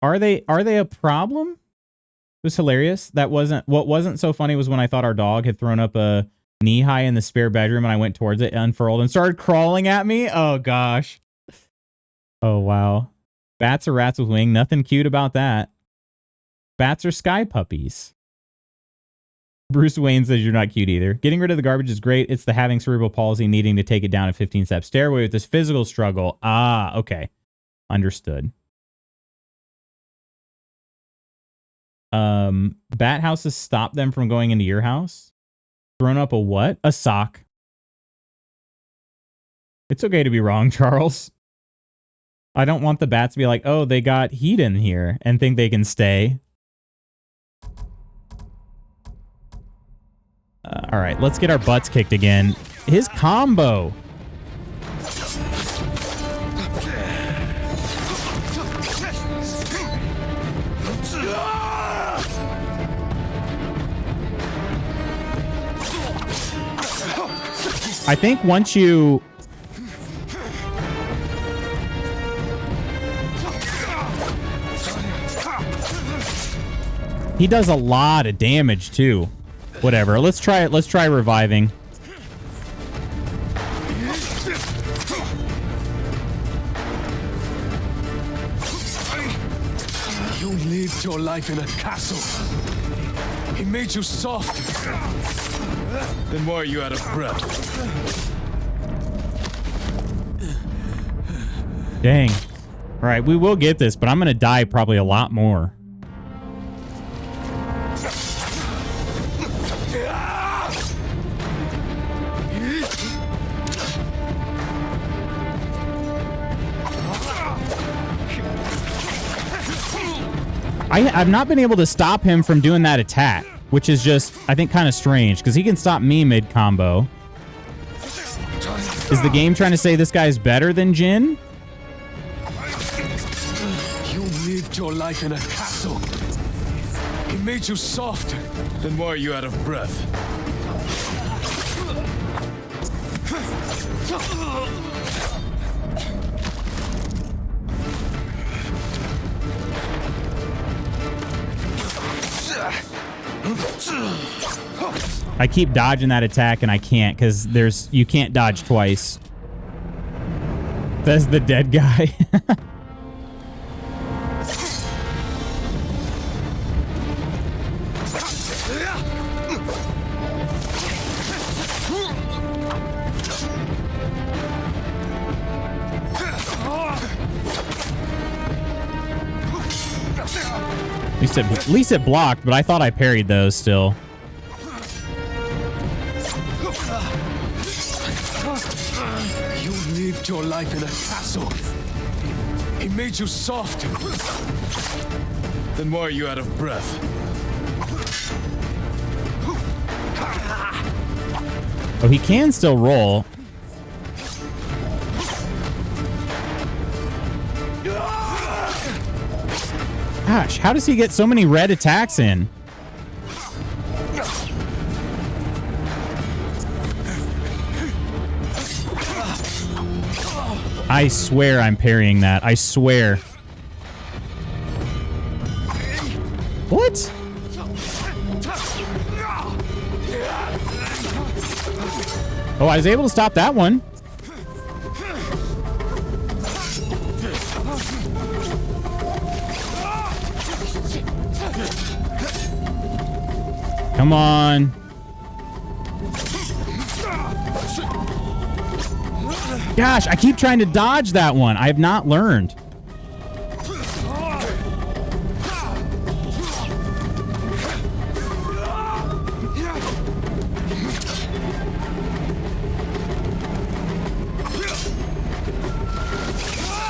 Are they a problem? It was hilarious. What wasn't so funny was when I thought our dog had thrown up a knee high in the spare bedroom and I went towards it, unfurled, and started crawling at me. Oh gosh. Oh wow. Bats are rats with wing. Nothing cute about that. Bats are sky puppies. Bruce Wayne says you're not cute either. Getting rid of the garbage is great. It's the having cerebral palsy, needing to take it down a 15-step stairway with this physical struggle. Ah, okay. Understood. Bat houses stop them from going into your house. Thrown up a what? A sock. It's okay to be wrong, Charles. I don't want the bats to be like, oh, they got heat in here and think they can stay. All right, let's get our butts kicked again. His combo. I think once you... He does a lot of damage too. Whatever. Let's try it. Let's try reviving.
You lived your life in a castle. He made you soft.
Then why are you out of breath?
Dang. All right, we will get this, but I'm going to die probably a lot more. I've not been able to stop him from doing that attack, which is just, I think, kind of strange, because he can stop me mid-combo. Is the game trying to say this guy's better than Jin?
You lived your life in a castle. He made you soft.
Then why are you out of breath?
I keep dodging that attack and I can't because you can't dodge twice. Says the dead guy. At least it blocked, but I thought I parried those still.
You lived your life in a castle. He made you soft.
Then why are you out of breath?
Oh, he can still roll. Gosh, how does he get so many red attacks in? I swear I'm parrying that. I swear. What? Oh, I was able to stop that one. Come on. Gosh, I keep trying to dodge that one. I have not learned.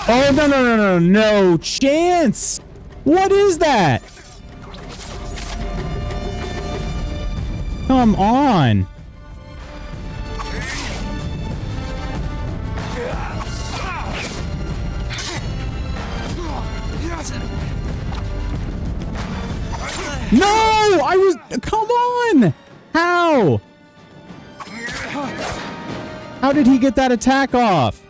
Oh, no chance. What is that? Come on. No, I was, come on. How? How did he get that attack off?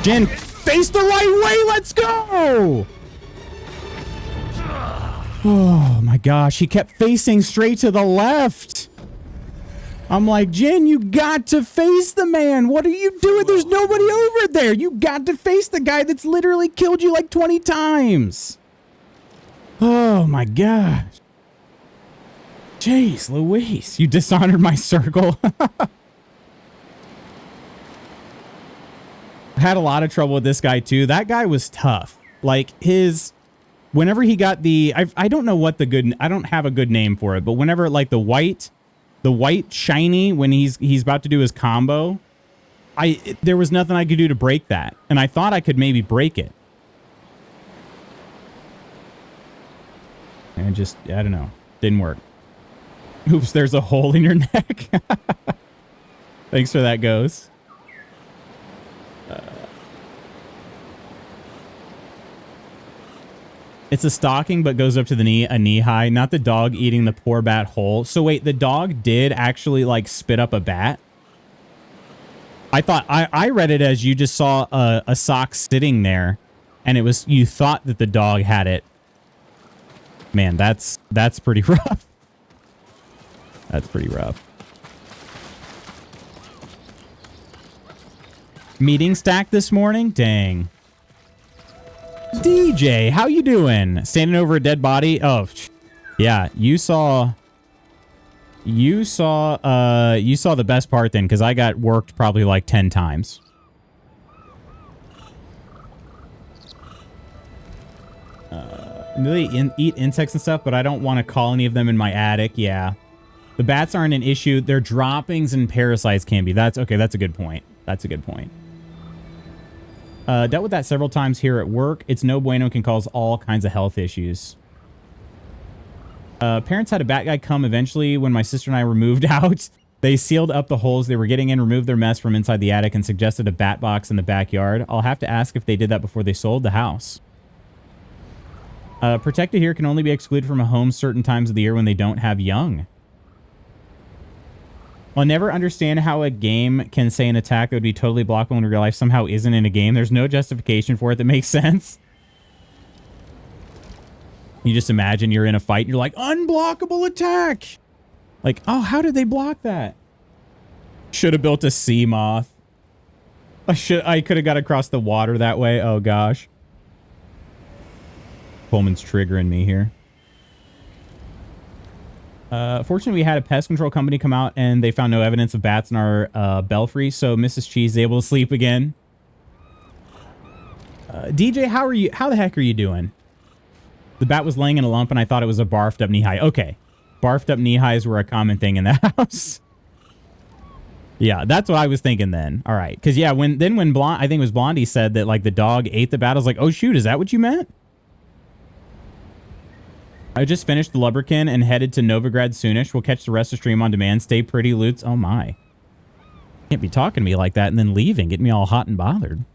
Jin, face the right way. Let's go. Oh my gosh. He kept facing straight to the left. I'm like, Jin, you got to face the man. What are you doing? There's nobody over there. You got to face the guy that's literally killed you like 20 times. Oh my gosh. Jeez Louise, you dishonored my circle. Had a lot of trouble with this guy too. That guy was tough. Like whenever he got I don't know what I don't have a good name for it, but whenever like the white shiny, when he's about to do his combo, there was nothing I could do to break that. And I thought I could maybe break it. And just, I don't know. Didn't work. Oops, there's a hole in your neck. Thanks for that, Ghost. It's a stocking, but goes up to the knee, a knee high. Not the dog eating the poor bat whole. So wait, the dog did actually like spit up a bat? I thought, I read it as you just saw a sock sitting there, and it was, you thought that the dog had it. Man, that's pretty rough. That's pretty rough. Meeting stack this morning? Dang. DJ, how you doing? Standing over a dead body? Oh, yeah. You saw the best part then, because I got worked probably like 10 times. They eat insects and stuff, but I don't want a colony of them in my attic. Yeah. The bats aren't an issue. Their droppings and parasites can be. That's okay. That's a good point. That's a good point. Dealt with that several times here at work. It's no bueno, can cause all kinds of health issues. Parents had a bat guy come eventually when my sister and I were moved out. They sealed up the holes they were getting in, removed their mess from inside the attic, and suggested a bat box in the backyard. I'll have to ask if they did that before they sold the house. Protected here can only be excluded from a home certain times of the year when they don't have young. I'll never understand how a game can say an attack that would be totally blockable in real life somehow isn't in a game. There's no justification for it that makes sense. You just imagine you're in a fight and you're like, unblockable attack. Like, oh, how did they block that? Should have built a sea moth. I could have got across the water that way. Oh, gosh. Coleman's triggering me here. Fortunately, we had a pest control company come out and they found no evidence of bats in our belfry, so Mrs. Cheese is able to sleep again. DJ, how are you? How the heck are you doing? The bat was laying in a lump and I thought it was a barfed up knee high. Okay. Barfed up knee highs were a common thing in the house. Yeah, that's what I was thinking then. All right. Because, yeah, when I think it was Blondie said that, like, the dog ate the bat, I was like, oh, shoot, is that what you meant? I just finished the Lubricant and headed to Novigrad soonish. We'll catch the rest of stream on demand. Stay pretty, Lutz. Oh, my. Can't be talking to me like that and then leaving. Get me all hot and bothered.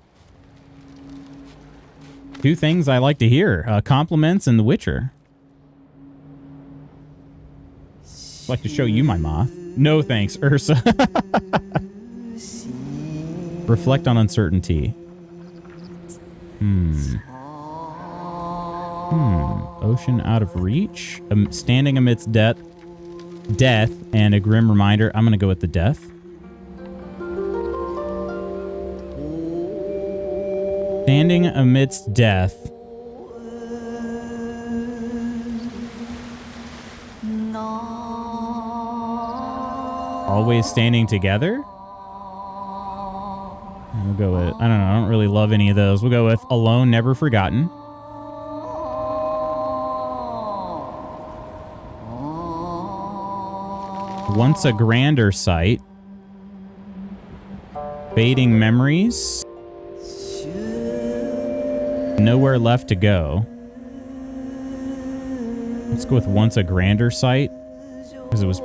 Two things I like to hear. Compliments and The Witcher. I'd like to show you my moth. No thanks, Ursa. Reflect on uncertainty. Ocean out of reach. Standing amidst death and a grim reminder. I'm going to go with the death. Standing amidst death. Always standing together? We'll go with, I don't know, I don't really love any of those. We'll go with Alone, Never Forgotten. Once a Grander Sight. Fading Memories. Nowhere Left to Go. Let's go with Once a Grander Sight. Because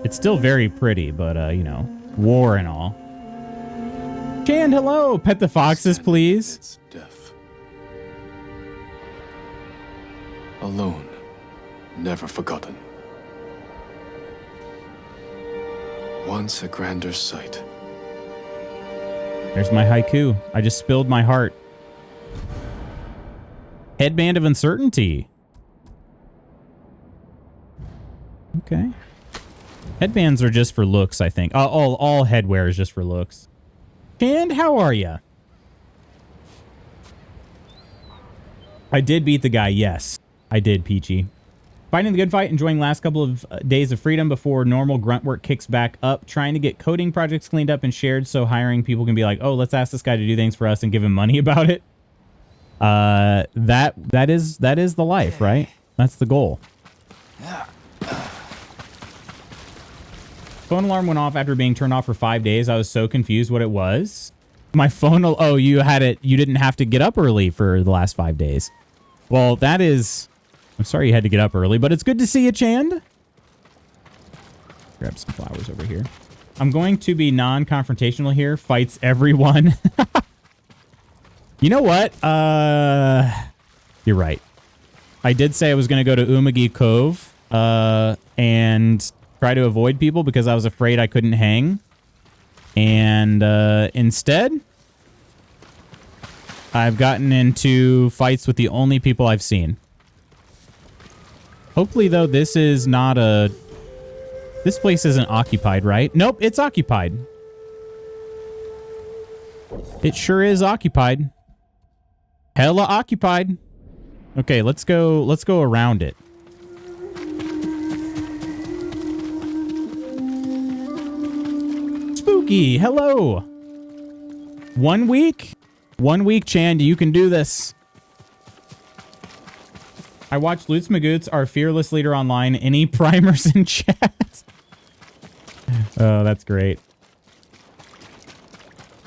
it's still very pretty, but, you know, war and all. Chan, hello! Pet the foxes, please.
It's death. Alone, never forgotten. Once a grander sight.
There's my haiku. I just spilled my heart. Headband of Uncertainty. Okay. Headbands are just for looks, I think. All headwear is just for looks. And how are ya? I did beat the guy, yes. I did, Peachy. Fighting the good fight, enjoying last couple of days of freedom before normal grunt work kicks back up. Trying to get coding projects cleaned up and shared so hiring people can be like, oh, let's ask this guy to do things for us and give him money about it. That is the life, right? That's the goal. Phone alarm went off after being turned off for 5 days. I was so confused what it was. My phone, oh, you had it, you didn't have to get up early for the last 5 days. Well, that is, I'm sorry you had to get up early, but it's good to see you, Chand. Grab some flowers over here. I'm going to be non-confrontational here. Fights everyone. You know what? You're right. I did say I was going to go to Umugi Cove and try to avoid people because I was afraid I couldn't hang. And instead, I've gotten into fights with the only people I've seen. Hopefully, though, this is not a... This place isn't occupied, right? Nope, it's occupied. It sure is occupied. Hella occupied. Okay, let's go around it. Spooky, hello. 1 week? 1 week, Chand, you can do this. I watched Lutz Magoots, our fearless leader online. Any primers in chat? Oh, that's great.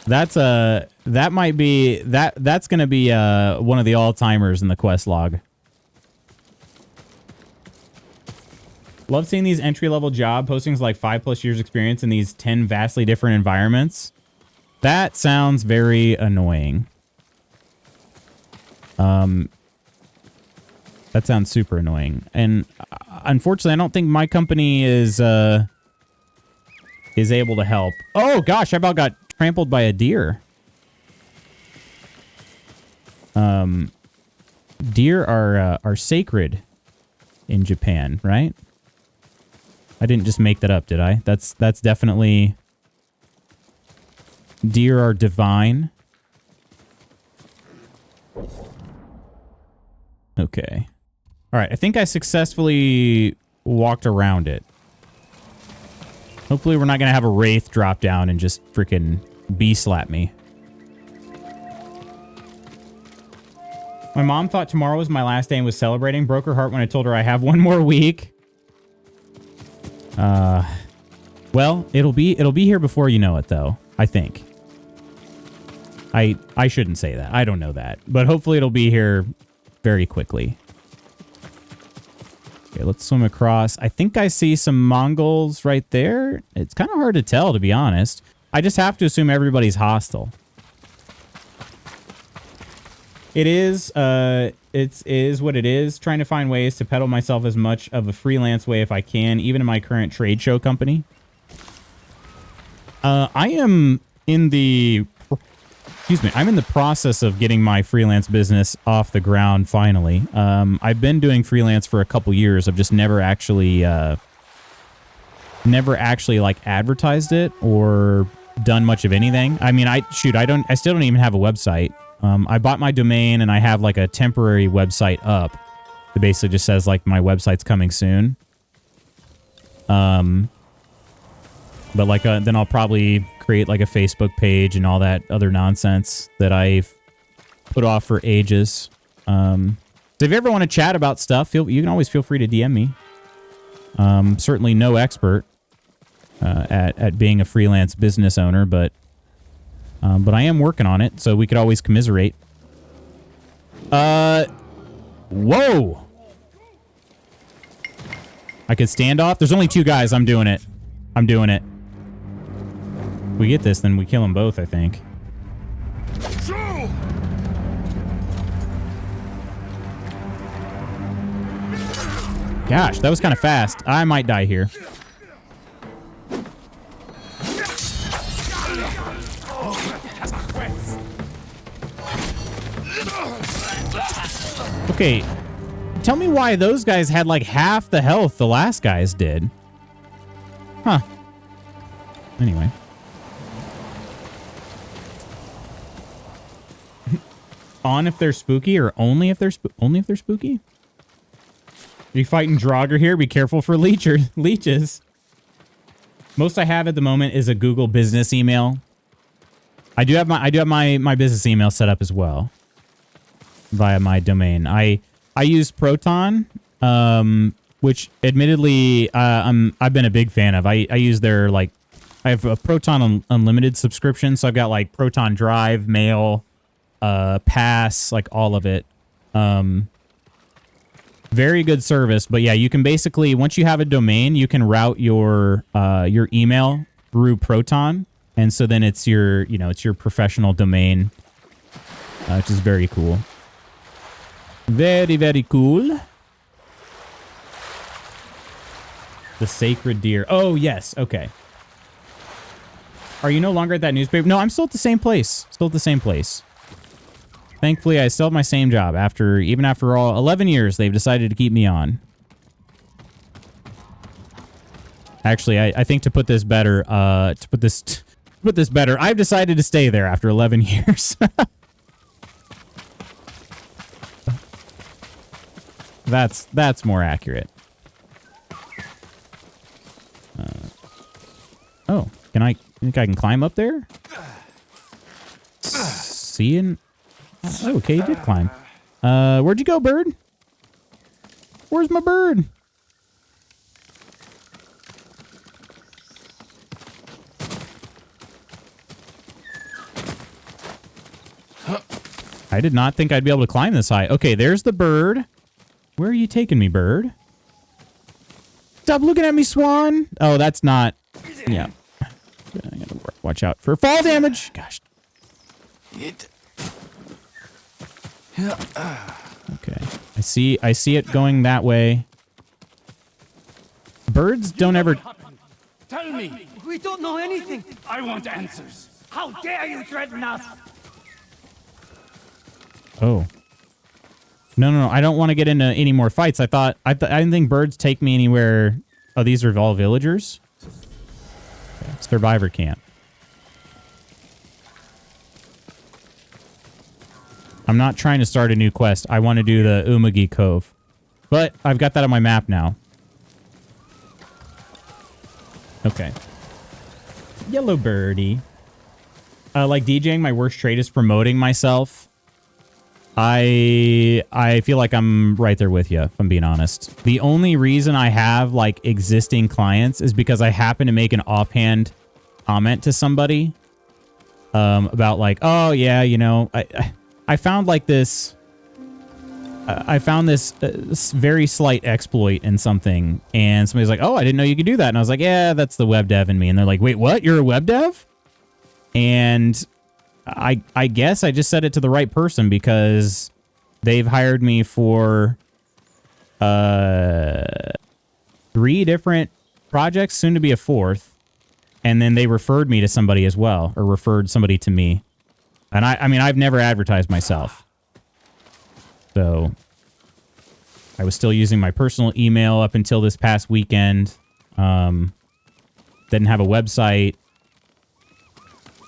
That's that might be that's gonna be one of the all-timers in the quest log. Love seeing these entry-level job postings like 5+ years experience in these 10 vastly different environments. That sounds very annoying. That sounds super annoying. And unfortunately, I don't think my company is able to help. Oh gosh, I about got trampled by a deer. Deer are sacred in Japan, right? I didn't just make that up, did I? That's definitely... Deer are divine. Okay. All right, I think I successfully walked around it. Hopefully we're not going to have a wraith drop down and just freaking bee-slap me. My mom thought tomorrow was my last day and was celebrating. Broke her heart when I told her I have 1 more week. Well, it'll be here before you know it, though, I think. I shouldn't say that. I don't know that. But hopefully it'll be here very quickly. Okay, let's swim across. I think I see some Mongols right there. It's kind of hard to tell, to be honest. I just have to assume everybody's hostile. It is what it is. Trying to find ways to peddle myself as much of a freelance way if I can, even in my current trade show company. I am in the... Excuse me. I'm in the process of getting my freelance business off the ground finally. I've been doing freelance for a couple years. I've just never actually like advertised it or done much of anything. I mean, I still don't even have a website. I bought my domain and I have like a temporary website up that basically just says like my website's coming soon. But like then I'll probably create like a Facebook page and all that other nonsense that I've put off for ages. So if you ever want to chat about stuff, you can always feel free to DM me. Certainly no expert at being a freelance business owner, but I am working on it, so we could always commiserate. Whoa! I could stand off? There's only 2 guys. I'm doing it. I'm doing it. If we get this, then we kill them both, I think. Gosh, that was kind of fast. I might die here. Okay, tell me why those guys had like half the health the last guys did. Huh. Anyway. On if they're spooky or only if they're spooky? You fighting Draugr here? Be careful for leeches. Most I have at the moment is a Google business email. I do have my business email set up as well via my domain. I use Proton, which admittedly I've been a big fan of. I use their I have a Proton Unlimited subscription, so I've got like Proton Drive, Mail, Pass, like all of it. Very good service, but yeah, you can basically, once you have a domain, you can route your email through Proton, and so then it's your, it's your professional domain, which is very cool. Very, very cool. The Sacred Deer. Oh, yes. Okay. Are you no longer at that newspaper? No, I'm still at the same place. Still at the same place. Thankfully, I still have my same job. Even after all 11 years, they've decided to keep me on. Actually, I think to put this better, I've decided to stay there after 11 years. That's more accurate. Oh, you think I can climb up there? Seeing. Oh, okay, you did climb. Where'd you go, bird? Where's my bird? I did not think I'd be able to climb this high. Okay, there's the bird. Where are you taking me, bird? Stop looking at me, swan. Oh, that's not... Yeah. I gotta watch out for fall damage. Gosh. Okay. I see it going that way. Birds don't ever...
Tell me! We don't know anything! I want answers! How dare you threaten us!
Oh. No. I don't want to get into any more fights. I didn't think birds take me anywhere. Oh, these are all villagers? Okay. Survivor camp. I'm not trying to start a new quest. I want to do the Umugi Cove. But I've got that on my map now. Okay. Yellow birdie. Like DJing, my worst trait is promoting myself. I feel like I'm right there with you, if I'm being honest. The only reason I have, like, existing clients is because I happen to make an offhand comment to somebody about, like, oh, yeah, I found, like, this... I found this very slight exploit in something, and somebody's like, oh, I didn't know you could do that. And I was like, yeah, that's the web dev in me. And they're like, wait, what? You're a web dev? And I guess I just said it to the right person because they've hired me for 3 different projects, soon to be a 4th. And then they referred me to somebody as well, or referred somebody to me. And I mean, I've never advertised myself. So I was still using my personal email up until this past weekend. Didn't have a website.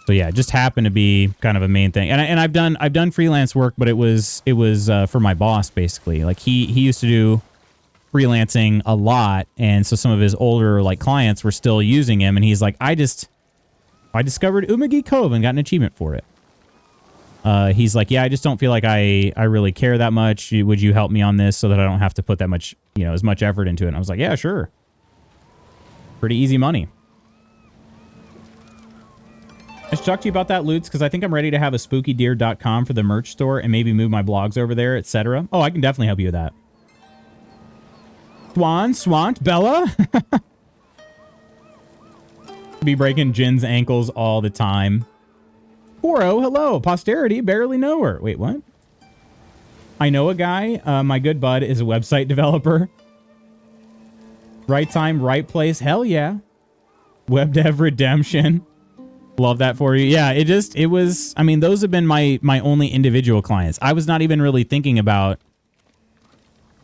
So yeah, it just happened to be kind of a main thing. And I've done freelance work, but it was for my boss basically. Like he used to do freelancing a lot, and so some of his older like clients were still using him, and he's like, I discovered Umugi Cove and got an achievement for it. He's like, yeah, I just don't feel like I really care that much. Would you help me on this so that I don't have to put that much, as much effort into it? And I was like, yeah, sure. Pretty easy money. I should talk to you about that, Lutz, because I think I'm ready to have a spookydeer.com for the merch store and maybe move my blogs over there, etc. Oh, I can definitely help you with that. Swant, Bella? Be breaking Jin's ankles all the time. Poro, hello. Posterity, barely know her. Wait, what? I know a guy. My good bud is a website developer. Right time, right place. Hell yeah. Web dev redemption. Love that for you. Yeah, it was, I mean, those have been my only individual clients. I was not even really thinking about,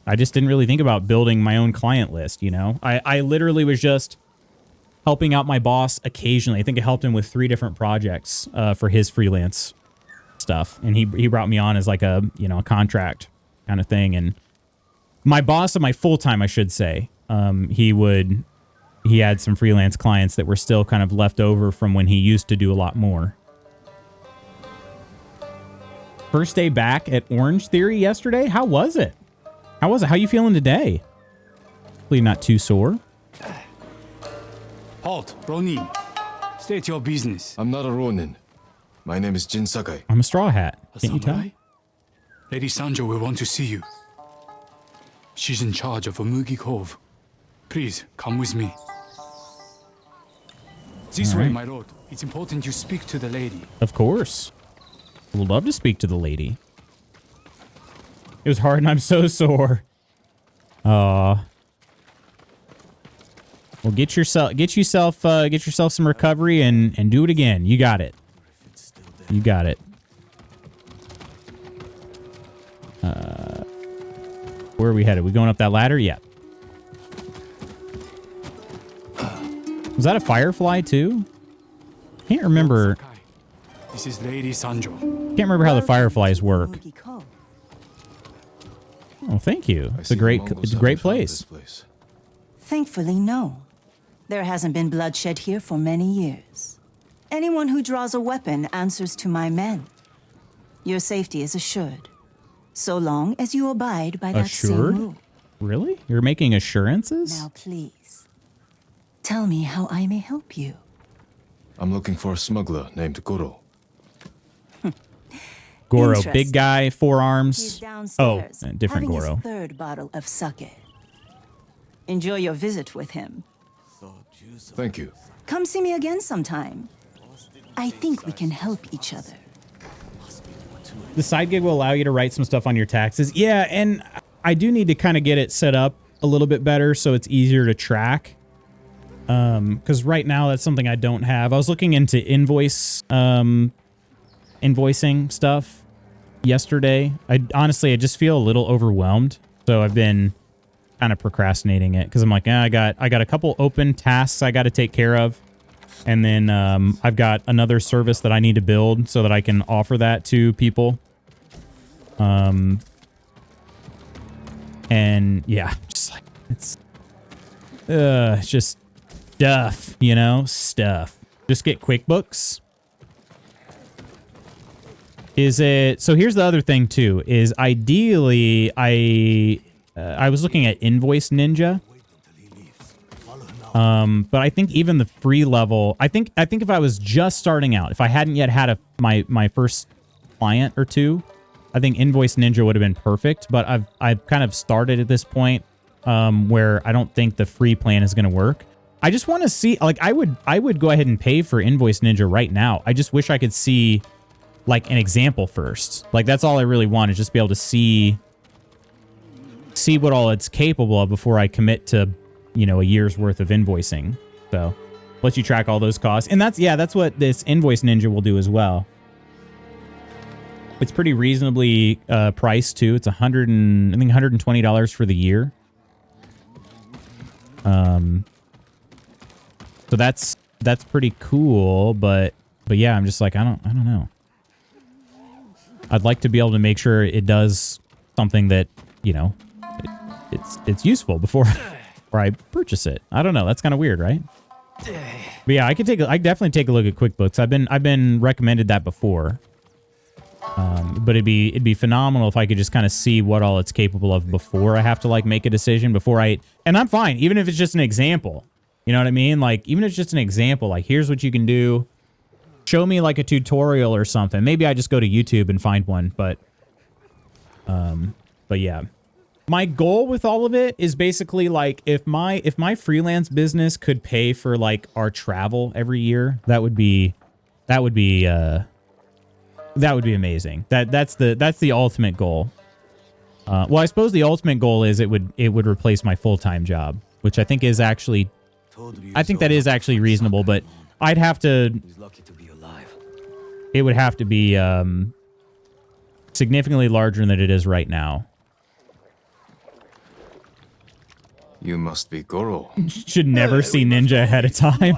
I just didn't really think about building my own client list, I literally was just helping out my boss occasionally. I think I helped him with 3 different projects for his freelance stuff. And he brought me on as like a, a contract kind of thing. And my boss of my full-time, I should say, he had some freelance clients that were still kind of left over from when he used to do a lot more. First day back at Orange Theory yesterday. How was it? How was it? How you feeling today? Hopefully not too sore.
Halt, Ronin. State your business.
I'm not a Ronin. My name is Jin Sakai.
I'm a straw hat.
A
Can't you tell?
samurai? Lady Sanjo will want to see you. She's in charge of Umugi Cove. Please, come with me. This way, my lord. It's important you speak to the lady.
Of course. I would love to speak to the lady. It was hard and I'm so sore. Well, get yourself some recovery and do it again. You got it. You got it. Where are we headed? We going up that ladder? Yeah. Was that a firefly too? Can't remember.
This is Lady Sanjo.
Can't remember how the fireflies work. Oh, thank you. It's a great place.
Thankfully, no. There hasn't been bloodshed here for many years. Anyone who draws a weapon answers to my men. Your safety is assured, so long as you abide by that same rule.
Really? You're making assurances?
Now, please, tell me how I may help you.
I'm looking for a smuggler named Goro.
Goro, big guy, 4
He's
arms.
downstairs,
Different
having
Goro.
his 3rd bottle of sake. Enjoy your visit with him.
Thank you.
Come see me again sometime. I think we can help each other.
The side gig will allow you to write some stuff on your taxes. Yeah, and I do need to kind of get it set up a little bit better so it's easier to track. Because right now that's something I don't have. I was looking into invoicing stuff yesterday. I just feel a little overwhelmed. So I've been kind of procrastinating it because I'm like, I got a couple open tasks I got to take care of. And then I've got another service that I need to build so that I can offer that to people. And yeah, just like it's just stuff, you know, stuff. Just get QuickBooks. Is it so? Here's the other thing too. Is ideally I was looking at Invoice Ninja. But I think even the free level, I think if I was just starting out, if I hadn't yet had my first client or two, I think Invoice Ninja would have been perfect. But I've kind of started at this point where I don't think the free plan is going to work. I just want to see, like, I would go ahead and pay for Invoice Ninja right now. I just wish I could see like an example first. Like that's all I really want is just be able to see what all it's capable of before I commit to, you know, a year's worth of invoicing. So let you track all those costs. And that's what this Invoice Ninja will do as well. It's pretty reasonably priced too. It's $120 for the year. So that's pretty cool, but yeah, I'm just like, I don't know. I'd like to be able to make sure it does something that, you know, it's useful before I purchase it. I don't know. That's kind of weird, right? But yeah, I definitely take a look at QuickBooks. I've been recommended that before. But it'd be phenomenal if I could just kind of see what all it's capable of before I have to like make a decision and I'm fine, even if it's just an example. You know what I mean? Like, even if it's just an example, like, here's what you can do. Show me like a tutorial or something. Maybe I just go to YouTube and find one, but yeah. My goal with all of it is basically like if my freelance business could pay for like our travel every year, that would be amazing. That's the ultimate goal. Well, I suppose the ultimate goal is it would replace my full-time job, which I think is actually reasonable, but I'd have to. It would have to be significantly larger than it is right now.
You must be Goro.
Should never see Ninja ahead of time.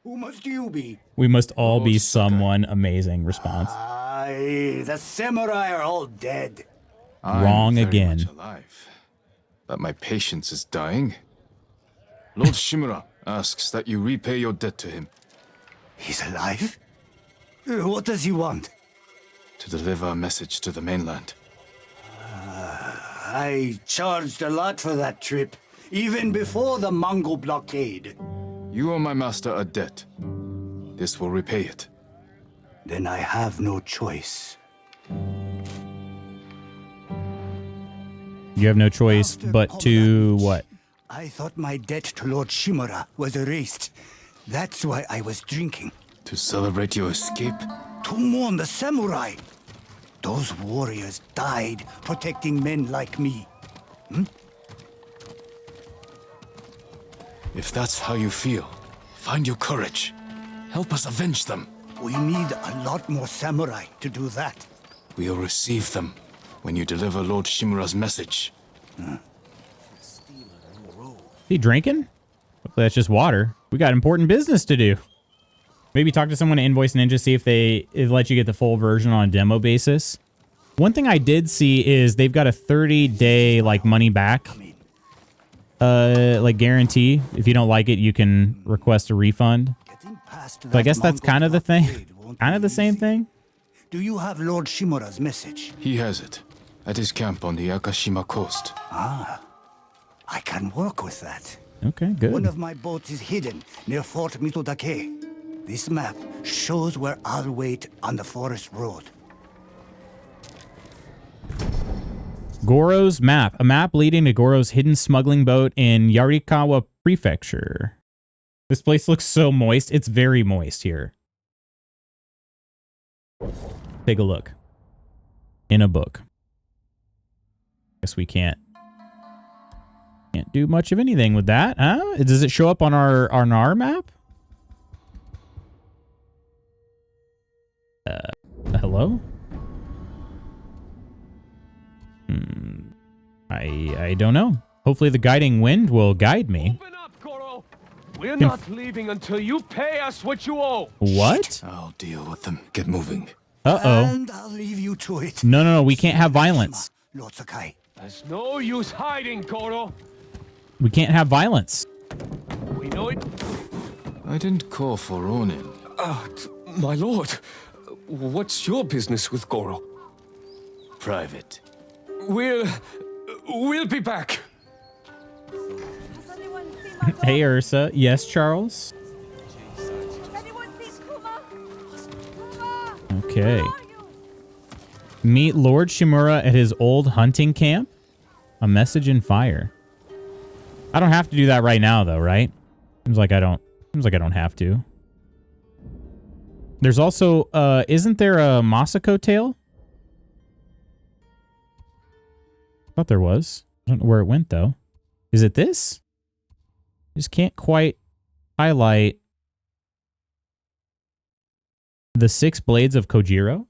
Who must you be?
We must all be someone amazing. Response.
Aye, the samurai are all dead.
Wrong
I'm very
again.
much alive. That my patience is dying? Lord Shimura asks that you repay your debt to him.
He's alive? What does he want?
To deliver a message to the mainland.
I charged a lot for that trip, even before the Mongol blockade.
You owe my master a debt. This will repay it.
Then I have no choice.
You have no choice but to what?
I thought my debt to Lord Shimura was erased. That's why I was drinking.
To celebrate your escape?
To mourn the samurai. Those warriors died protecting men like me.
If that's how you feel, find your courage. Help us avenge them.
We need a lot more samurai to do that.
We'll receive them when you deliver Lord Shimura's message.
He drinking? Hopefully that's just water. We got important business to do. Maybe talk to someone at Invoice Ninja, see if they let you get the full version on a demo basis. One thing I did see is they've got a 30-day like money back like guarantee. If you don't like it, you can request a refund. So I guess that's kind of the thing. Kind of the same thing.
Do you have Lord Shimura's message?
He has it. At his camp on the Akashima coast.
I can work with that.
Okay, good.
One of my boats is hidden near Fort Mitodake. This map shows where I'll wait on the forest road.
Goro's map. A map leading to Goro's hidden smuggling boat in Yarikawa Prefecture. This place looks so moist. It's very moist here. Take a look. In a book. Guess we can't do much of anything with that, huh? Does it show up on our map? Hello? I don't know. Hopefully the guiding wind will guide me.
Open up, Goro. We're not leaving until you pay us what you owe.
What?
I'll deal with them. Get moving.
Uh-oh.
And I'll leave you to it.
No, we can't have violence.
Lord Sakai.
There's no use hiding, Goro.
We can't have violence.
We know it.
I didn't call for Ronin.
My lord, what's your business with Goro?
Private.
We'll be back.
Hey, Ursa. Yes, Charles? Okay. Meet Lord Shimura at his old hunting camp. A message in fire. I don't have to do that right now, though, right? Seems like I don't have to. There's also, isn't there a Masako tale? I thought there was. I don't know where it went, though. Is it this? Just can't quite highlight the 6 blades of Kojiro.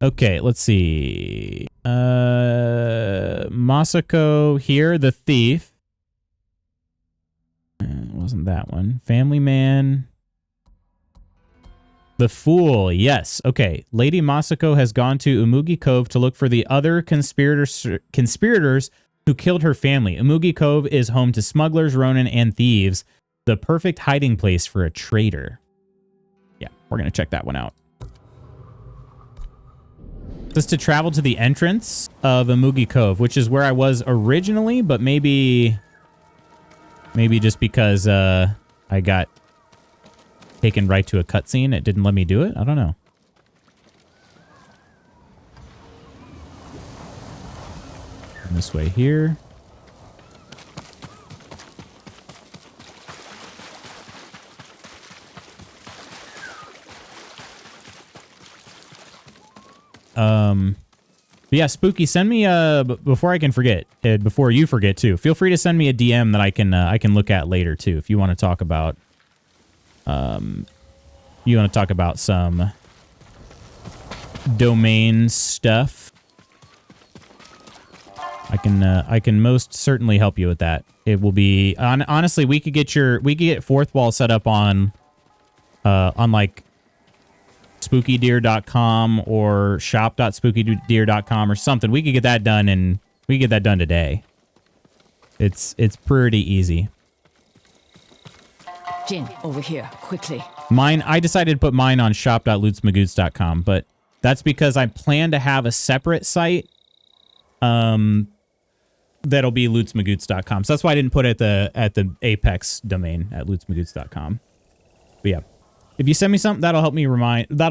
Okay, let's see. Masako here, the thief. Wasn't that one. Family man. The fool, yes. Okay, Lady Masako has gone to Umugi Cove to look for the other conspirators who killed her family. Umugi Cove is home to smugglers, ronin, and thieves. The perfect hiding place for a traitor. Yeah, we're going to check that one out. Just to travel to the entrance of Umugi Cove, which is where I was originally, but maybe just because I got taken right to a cutscene, it didn't let me do it. I don't know. And this way here. But yeah, Spooky, send me before I can forget, before you forget too. Feel free to send me a DM that I can look at later too, if you want to talk about some domain stuff. I can most certainly help you with that. It will be honestly, we could get fourth wall set up on like spookydeer.com or shop.spookydeer.com or something. We could get that done, and we could get that done today. It's pretty easy.
Jin, over here, quickly.
Mine, I decided to put mine on shop.lootsmagoots.com, but that's because I plan to have a separate site that'll be lootsmagoots.com. So that's why I didn't put it at the Apex domain at lootsmagoots.com. But yeah, if you send me something, that'll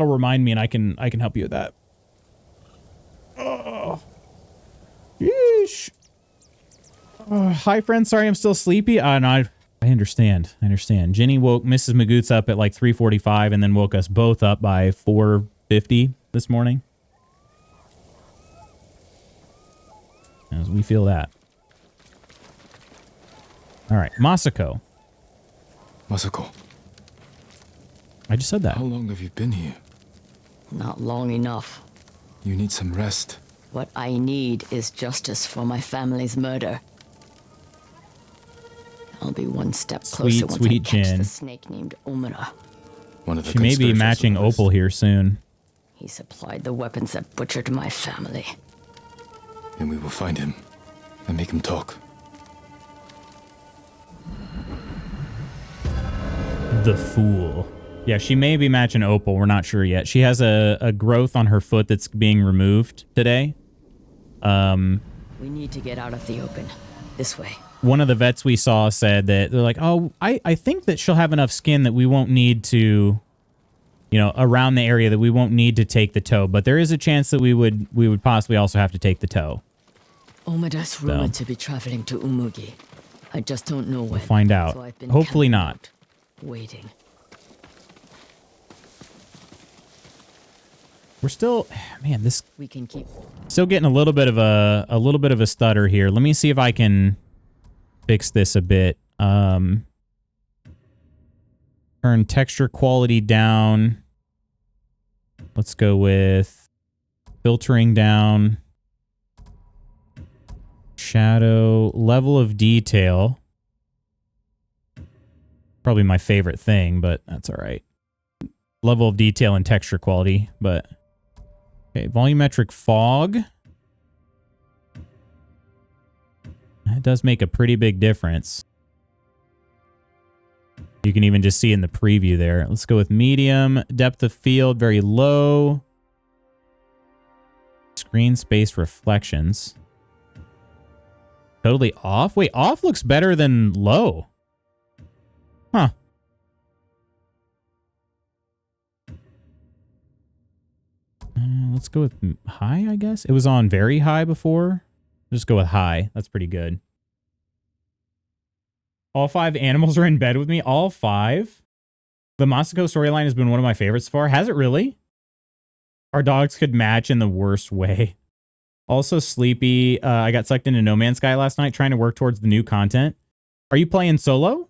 remind me, and I can help you with that. Oh. Yeesh. Hi, friend. Sorry, I'm still sleepy. No, I understand. I understand. Jenny woke Mrs. Magoots up at like 3:45 and then woke us both up by 4:50 this morning. As we feel that. All right, Masako.
Masako,
I just said that.
how long have you been here?
Not long enough.
You need some rest.
What I need is justice for my family's murder. I'll be one step closer once I catch
Jin.
the snake named Omura.
One of the
She may be
conspirators
matching
of this.
Opal here soon.
He supplied the weapons that butchered my family.
Then we will find him and make him talk.
The fool. Yeah, she may be matching Opal. We're not sure yet. She has a growth on her foot that's being removed today.
We need to get out of the open. This way.
One of the vets we saw said that they're like, oh, I think that she'll have enough skin that we won't need to, you know, around the area that we won't need to take the toe. But there is a chance that we would possibly also have to take the toe.
Omura's rumored to be traveling to Umugi. I just don't know when.
We'll find out.
So I've been
Hopefully
camping
not.
out, waiting.
We're still, man, this
We can keep.
still getting a little bit of a stutter here. Let me see if I can fix this a bit. Turn texture quality down. Let's go with filtering down. Shadow, level of detail. Probably my favorite thing, but that's all right. Level of detail and texture quality, but okay, volumetric fog. That does make a pretty big difference. You can even just see in the preview there. Let's go with medium. Depth of field, very low. Screen space reflections. Totally off? Wait, off looks better than low. Huh. Let's go with high, I guess. It was on very high before. Just go with high. That's pretty good. All 5 animals are in bed with me. All 5. The Masako storyline has been one of my favorites so far. Has it really? Our dogs could match in the worst way. Also sleepy. I got sucked into No Man's Sky last night trying to work towards the new content. Are you playing solo?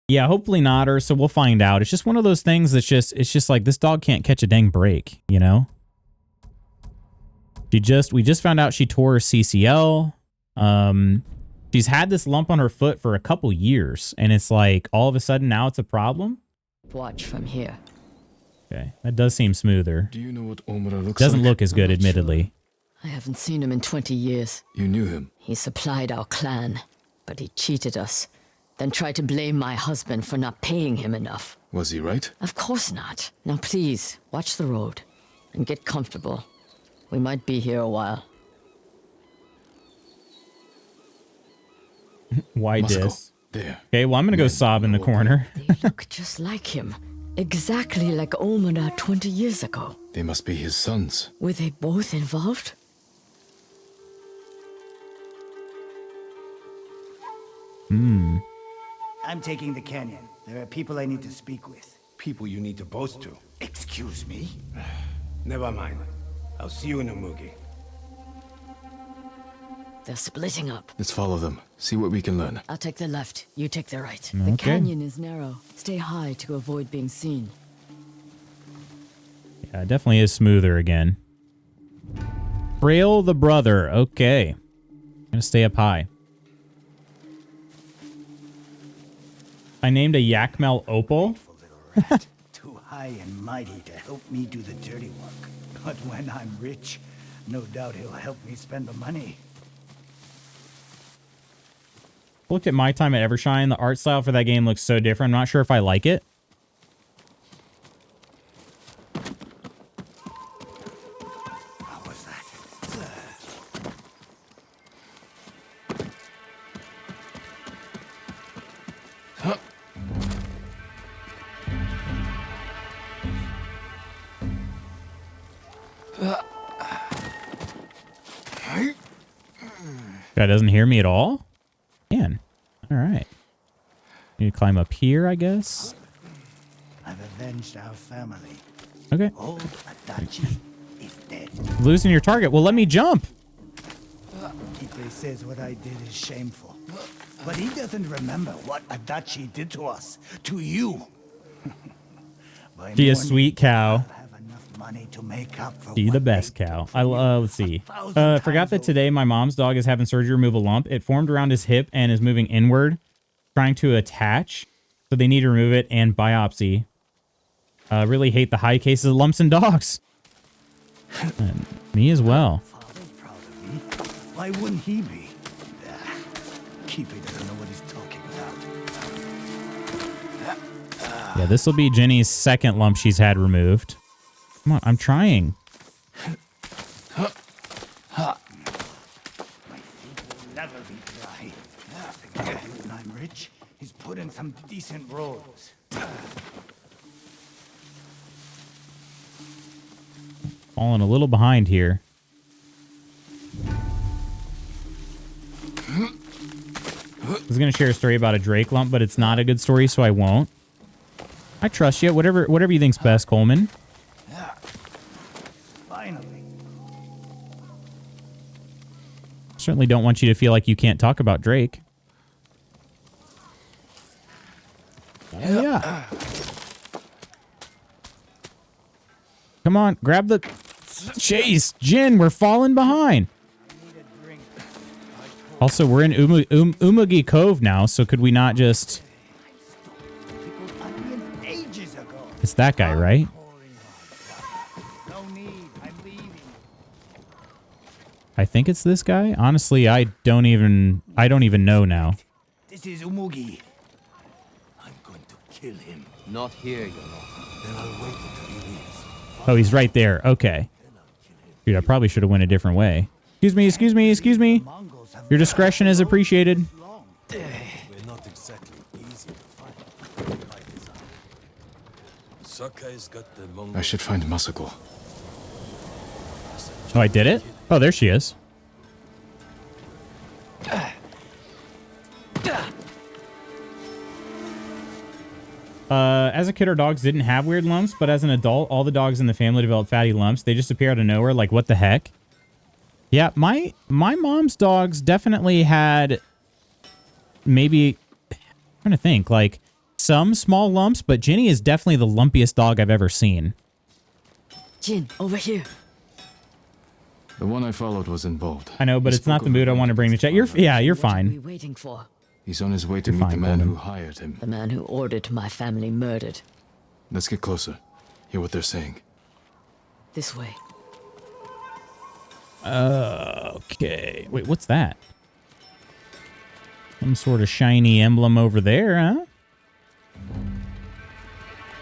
Yeah, hopefully not, or so we'll find out. It's just one of those things that's it's just like this dog can't catch a dang break, you know? We just found out she tore her CCL. She's had this lump on her foot for a couple years, and it's like all of a sudden now it's a problem.
Watch from here.
Okay, that does seem smoother.
Do you know what Omura looks
Doesn't
like?
look as good,
I'm not
admittedly.
I haven't seen him in 20 years.
You knew him.
He supplied our clan, but he cheated us. Then tried to blame my husband for not paying him enough.
Was he right?
Of course not. Now please, watch the road. And get comfortable. We might be here a while.
Why
Masako,
dis?
there.
Okay, well, I'm going to go sob in the corner.
They look just like him. Exactly like Omura 20 years ago.
They must be his sons.
Were they both involved?
I'm taking the canyon. There are people I need to speak with.
People you need to boast to.
Excuse me?
Never mind. I'll see you in Umugi.
They're splitting up.
Let's follow them. See what we can learn.
I'll take the left, you take the right. The
Okay.
canyon is narrow. Stay high to avoid being seen.
Yeah, it definitely is smoother again. Trail the brother. Okay. Gonna stay up high. I named a Yakmel Opal.
rat, too high and mighty to help me do the dirty work. But when I'm rich, no doubt he'll help me spend the money.
Looked at my time at Evershine. The art style for that game looks so different. I'm not sure if I like it.
How was that?
Guy doesn't hear me at all? Man. All right. Need to climb up here, I guess.
I've avenged our family.
Okay.
Old Adachi is dead.
Losing your target. Well, let me jump.
Ite says what I did is shameful. But he doesn't remember what Adachi did to us. To you. By
She a
morning,
sweet cow.
I'll have enough money to make up for
She
what
the
they
best
did
cow.
for
I
you.
let's see.
1,000
Forgot
times
that today my mom's dog is having surgery to remove a lump. It formed around his hip and is moving inward, trying to attach. So they need to remove it and biopsy. Really hate the high cases of lumps in dogs. And me as well.
Father's proud of me. Why wouldn't he be? Keepy doesn't know what he's talking about.
Yeah, this will be Jenny's second lump she's had removed. Come on, I'm trying.
My feet will never be dry. Last thing I do when I'm rich is put in some decent robes.
Falling a little behind here. I was going to share a story about a Drake lump, but it's not a good story, so I won't. I trust you. Whatever you think's best, Coleman.
Finally.
Certainly don't want you to feel like you can't talk about Drake. Oh, yeah. Come on, grab the... Chase, Jin, we're falling behind. Also, we're in Umugi Cove now, so could we not just...
Ages ago.
It's that guy, right?
No need. I'm leaving.
I think it's this guy. Honestly, I don't even know now.
This is Umugi. I'm going to kill him.
Not here, Your Honor.
Then I'll wait until he leaves.
Oh, he's right there. Okay. Dude, I probably should have went a different way. Excuse me, excuse me, excuse me. Your discretion is appreciated.
We're not exactly easy to find. By design. Sakai's got the Mongol.
I should find Masako.
Oh, I did it? Oh, there she is. As a kid, our dogs didn't have weird lumps, but as an adult, all the dogs in the family developed fatty lumps. They just appear out of nowhere. Like, what the heck? Yeah, my mom's dogs definitely had maybe, I'm trying to think, like some small lumps, but Jenny is definitely the lumpiest dog I've ever seen.
Jin, over here.
The one I followed was involved.
I know, but
He
it's not
spoke
the
of
mood I want to bring to chat. You're
What are we
fine.
waiting for?
He's on his way to
You're
meet the
fine,
man
Coleman.
who hired him.
The man who ordered my family murdered.
Let's get closer. Hear what they're saying.
This way.
Okay. Wait, what's that? Some sort of shiny emblem over there, huh?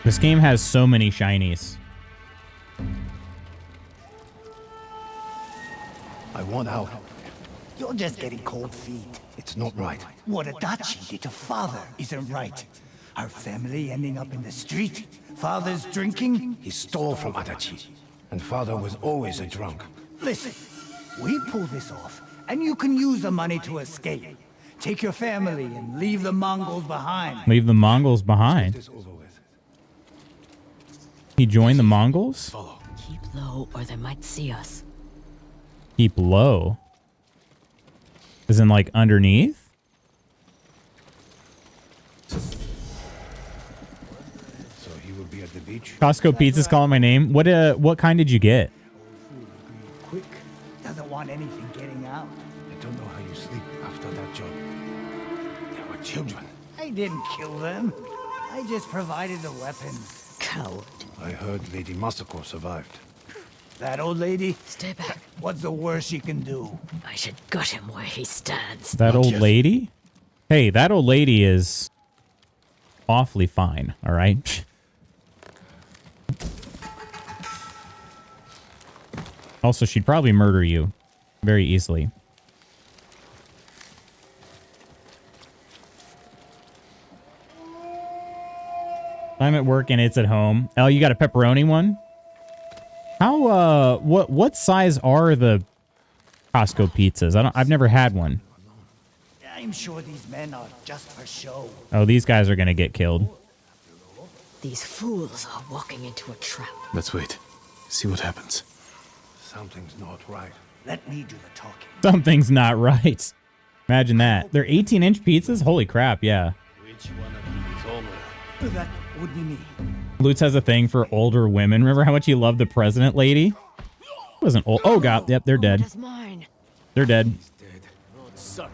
This game has so many shinies.
I want out.
You're just getting cold feet.
It's not right.
What Adachi did to father isn't right. Our family ending up in the street. Father's drinking.
He stole from Adachi, and father was always a drunk.
Listen, we pull this off, and you can use the money to escape. Take your family and leave the Mongols behind.
Leave the Mongols behind.
This over with.
He joined the Mongols?
Follow.
Keep low or they might see us.
Keep low. As in, like, underneath?
So he will be at the beach.
Costco Pizza's calling my name. What kind did you get?
Quick. Doesn't want anything getting out.
I don't know how you sleep after that job. There were children.
I didn't kill them. I just provided the weapons.
Coward.
I heard Lady Masako survived.
That old lady?
Stay back.
What's the worst she can do?
I should gut him where he stands.
That old lady? Hey, that old lady is awfully fine, all right? Also, she'd probably murder you very easily. I'm at work and it's at home. Oh, you got a pepperoni one? How, what size are the Costco pizzas? I've never had one.
I'm sure these men are just for show.
Oh, these guys are gonna get killed.
These fools are walking into a trap.
Let's wait. See what happens.
Something's not right.
Let me do the talking.
Something's not right. Imagine that. They're 18-inch pizzas? Holy crap, yeah.
Which one of you is Omura?
That would be me.
Lutz has a thing for older women. Remember how much he loved the president lady? Wasn't old. Oh, God. Yep, they're dead.
That's mine.
They're dead.
Sucker.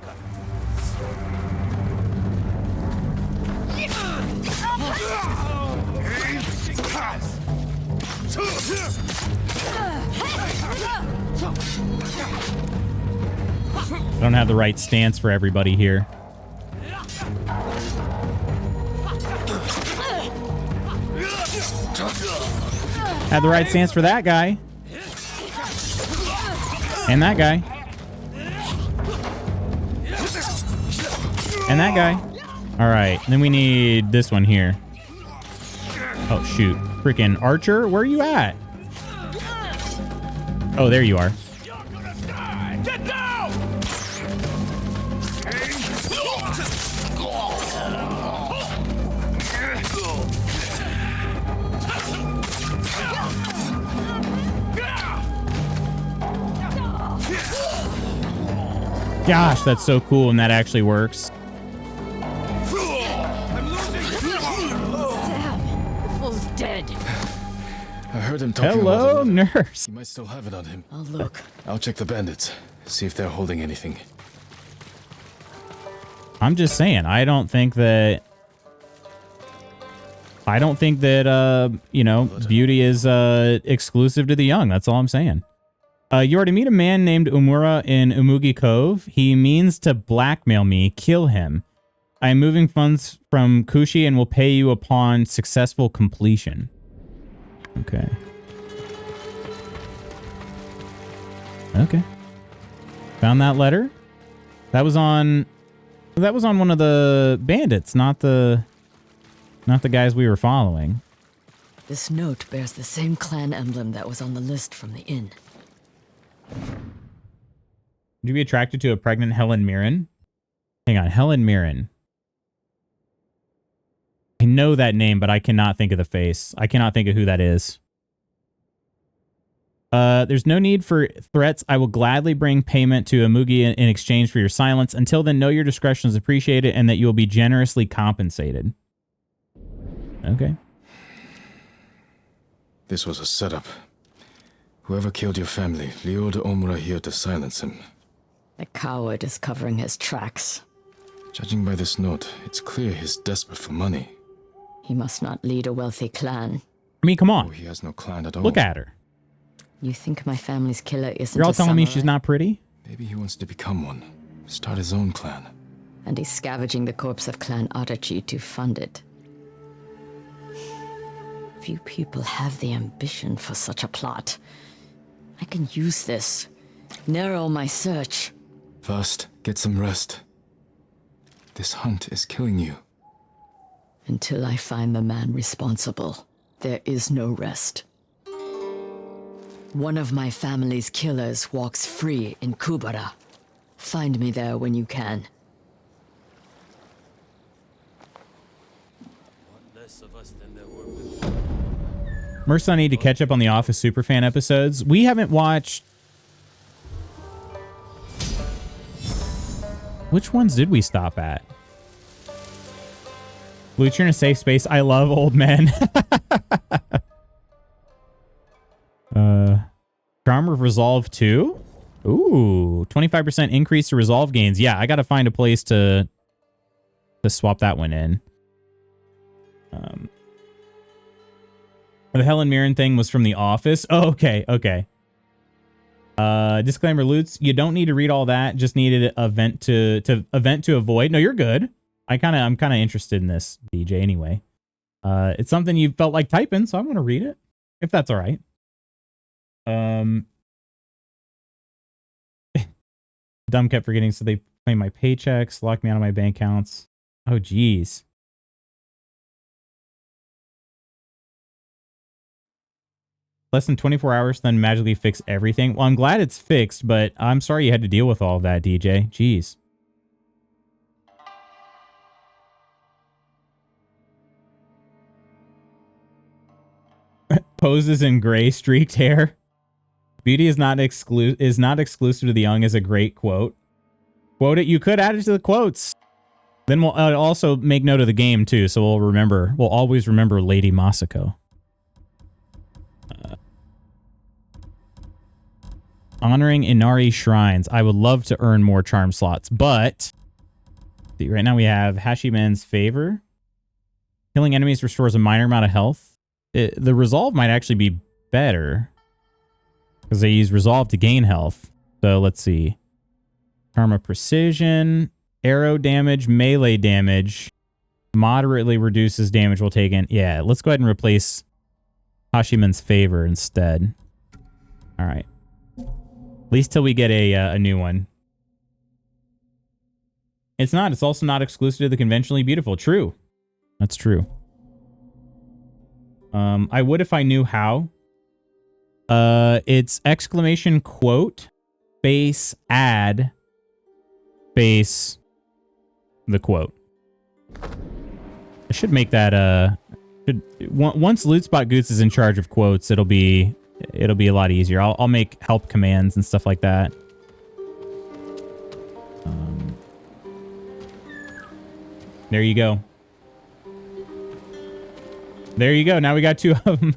I don't have the right stance for everybody here. Had the right stance for that guy. And that guy. And that guy. All right. Then we need this one here. Oh, shoot. Freaking Archer, where are you at? Oh, there you are.
Get down!
Gosh, that's so cool, and that actually works.
Fool's dead.
I heard him talking
Hello,
about it.
nurse.
He might still have it on him.
I'll look.
I'll check the bandits. See if they're holding anything.
I'm just saying, I don't think that, you know, beauty is exclusive to the young. That's all I'm saying. You are to meet a man named Umura in Umugi Cove. He means to blackmail me. Kill him. I am moving funds from Kushi and will pay you upon successful completion. Okay. Okay. Found that letter. That was on one of the bandits, not the guys we were following.
This note bears the same clan emblem that was on the list from the inn.
Would you be attracted to a pregnant Helen Mirren? Hang on, Helen Mirren. I know that name, but I cannot think of the face. I cannot think of who that is. There's no need for threats. I will gladly bring payment to Umugi in exchange for your silence. Until then, know your discretion is appreciated and that you will be generously compensated. Okay.
This was a setup. Whoever killed your family lured Omura here to silence him.
The coward is covering his tracks.
Judging by this note, it's clear he's desperate for money.
He must not lead a wealthy clan.
I mean, come
Oh,
on.
he has no clan at all.
Look at her.
You think my family's killer isn't
You're all
a
telling me she's
samurai?
not pretty?
Maybe he wants to become one. Start his own clan.
And he's scavenging the corpse of Clan Adachi to fund it. Few people have the ambition for such a plot. I can use this. Narrow my search.
First, get some rest. This hunt is killing you.
Until I find the man responsible, there is no rest. One of my family's killers walks free in Kubara. Find me there when you can.
Less of us than there were before.
Merce and I need to catch up on the Office Superfan episodes. We haven't watched... Which ones did we stop at? Blue, you're in a safe space. I love old men. Charm of Resolve 2? Ooh, 25% increase to resolve gains. Yeah, I gotta find a place to swap that one in. The Helen Mirren thing was from The Office. Oh, okay, okay. Disclaimer, Lutz, you don't need to read all that. Just needed an event to avoid. No, you're good. I'm kind of interested in this, DJ, anyway. It's something you felt like typing, so I'm going to read it, if that's all right. Dumb kept forgetting, so they claim my paychecks, locked me out of my bank accounts. Oh, geez. Less than 24 hours, then magically fix everything. Well, I'm glad it's fixed, but I'm sorry you had to deal with all of that, DJ. Jeez. Poses in gray streaked hair. Beauty is not exclusive to the young is a great quote. Quote it. You could add it to the quotes. Then we'll also make note of the game too, so we'll always remember Lady Masako. Honoring Inari shrines. I would love to earn more charm slots, but see, right now we have Hashimen's favor. Killing enemies restores a minor amount of health. The resolve might actually be better because they use resolve to gain health. So let's see. Karma precision, arrow damage, melee damage, moderately reduces damage while taken. Yeah, let's go ahead and replace Hashimen's favor instead. All right. At least till we get a new one. It's not. It's also not exclusive to the conventionally beautiful. True. That's true. I would if I knew how. It's exclamation quote space add space the quote. I should make that once Lootspot Goose is in charge of quotes, it'll be a lot easier. I'll make help commands and stuff like that. There you go. There you go. Now we got two of them.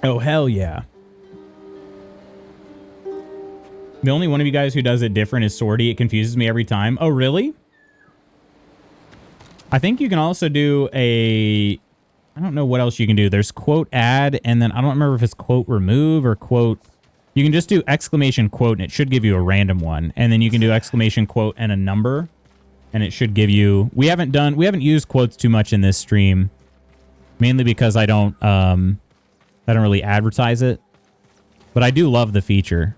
Oh, hell yeah. The only one of you guys who does it different is Swordy. It confuses me every time. Oh, really? I think you can also do I don't know what else you can do. There's quote add, and then I don't remember if it's quote remove or quote. You can just do exclamation quote, and it should give you a random one. And then you can do exclamation quote and a number, and it should give you. We haven't used quotes too much in this stream, mainly because I don't really advertise it. But I do love the feature.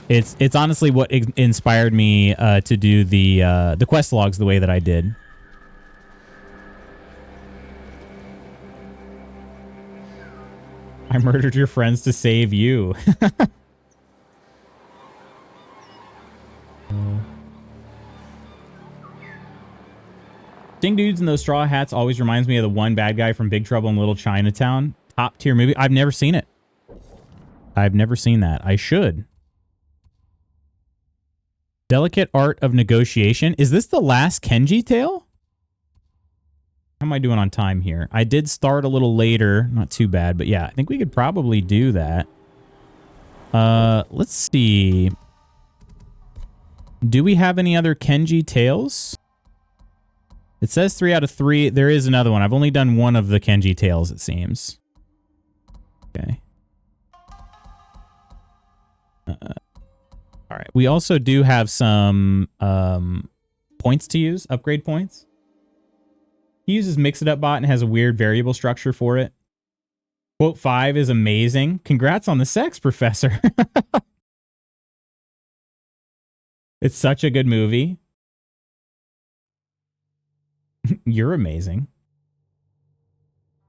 It's honestly what inspired me to do the quest logs the way that I did. I murdered your friends to save you. Seeing dudes in those straw hats always reminds me of the one bad guy from Big Trouble in Little Chinatown. Top tier movie. I've never seen it. I've never seen that. I should. Delicate Art of Negotiation. Is this the last Kenji tale? How am I doing on time here? I did start a little later. Not too bad, but yeah, I think we could probably do that. Let's see. Do we have any other Kenji tales? It says 3 out of 3. There is another one. I've only done one of the Kenji tales, it seems. Okay. All right. We also do have some points to use, upgrade points. He uses Mix It Up Bot and has a weird variable structure for it. Quote 5 is amazing. Congrats on the sex, Professor. It's such a good movie. You're amazing.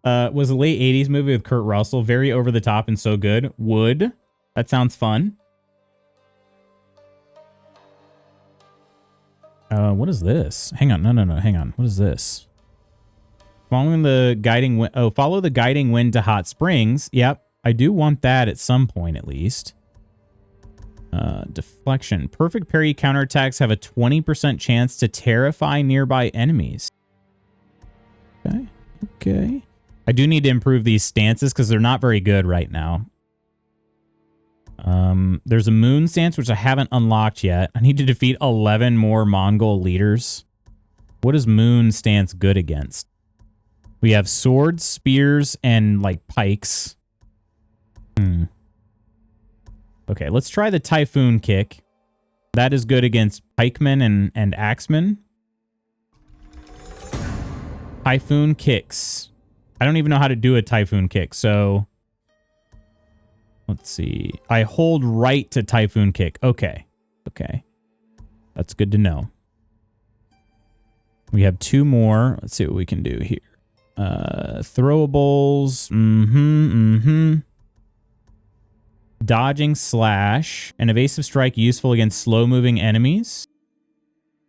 Was a late 80s movie with Kurt Russell. Very over the top and so good. Would. That sounds fun. What is this? Hang on. No. Hang on. What is this? Following the guiding wind. Oh, follow the guiding wind to hot springs. Yep. I do want that at some point, at least. Deflection. Perfect parry counterattacks have a 20% chance to terrify nearby enemies. Okay. Okay. I do need to improve these stances because they're not very good right now. There's a moon stance, which I haven't unlocked yet. I need to defeat 11 more Mongol leaders. What is moon stance good against? We have swords, spears, and like pikes. Okay, let's try the typhoon kick. That is good against pikemen and axemen. Typhoon kicks. I don't even know how to do a typhoon kick, so let's see. I hold right to typhoon kick. Okay. Okay. That's good to know. We have 2 more. Let's see what we can do here. Throwables. Dodging slash. An evasive strike useful against slow-moving enemies.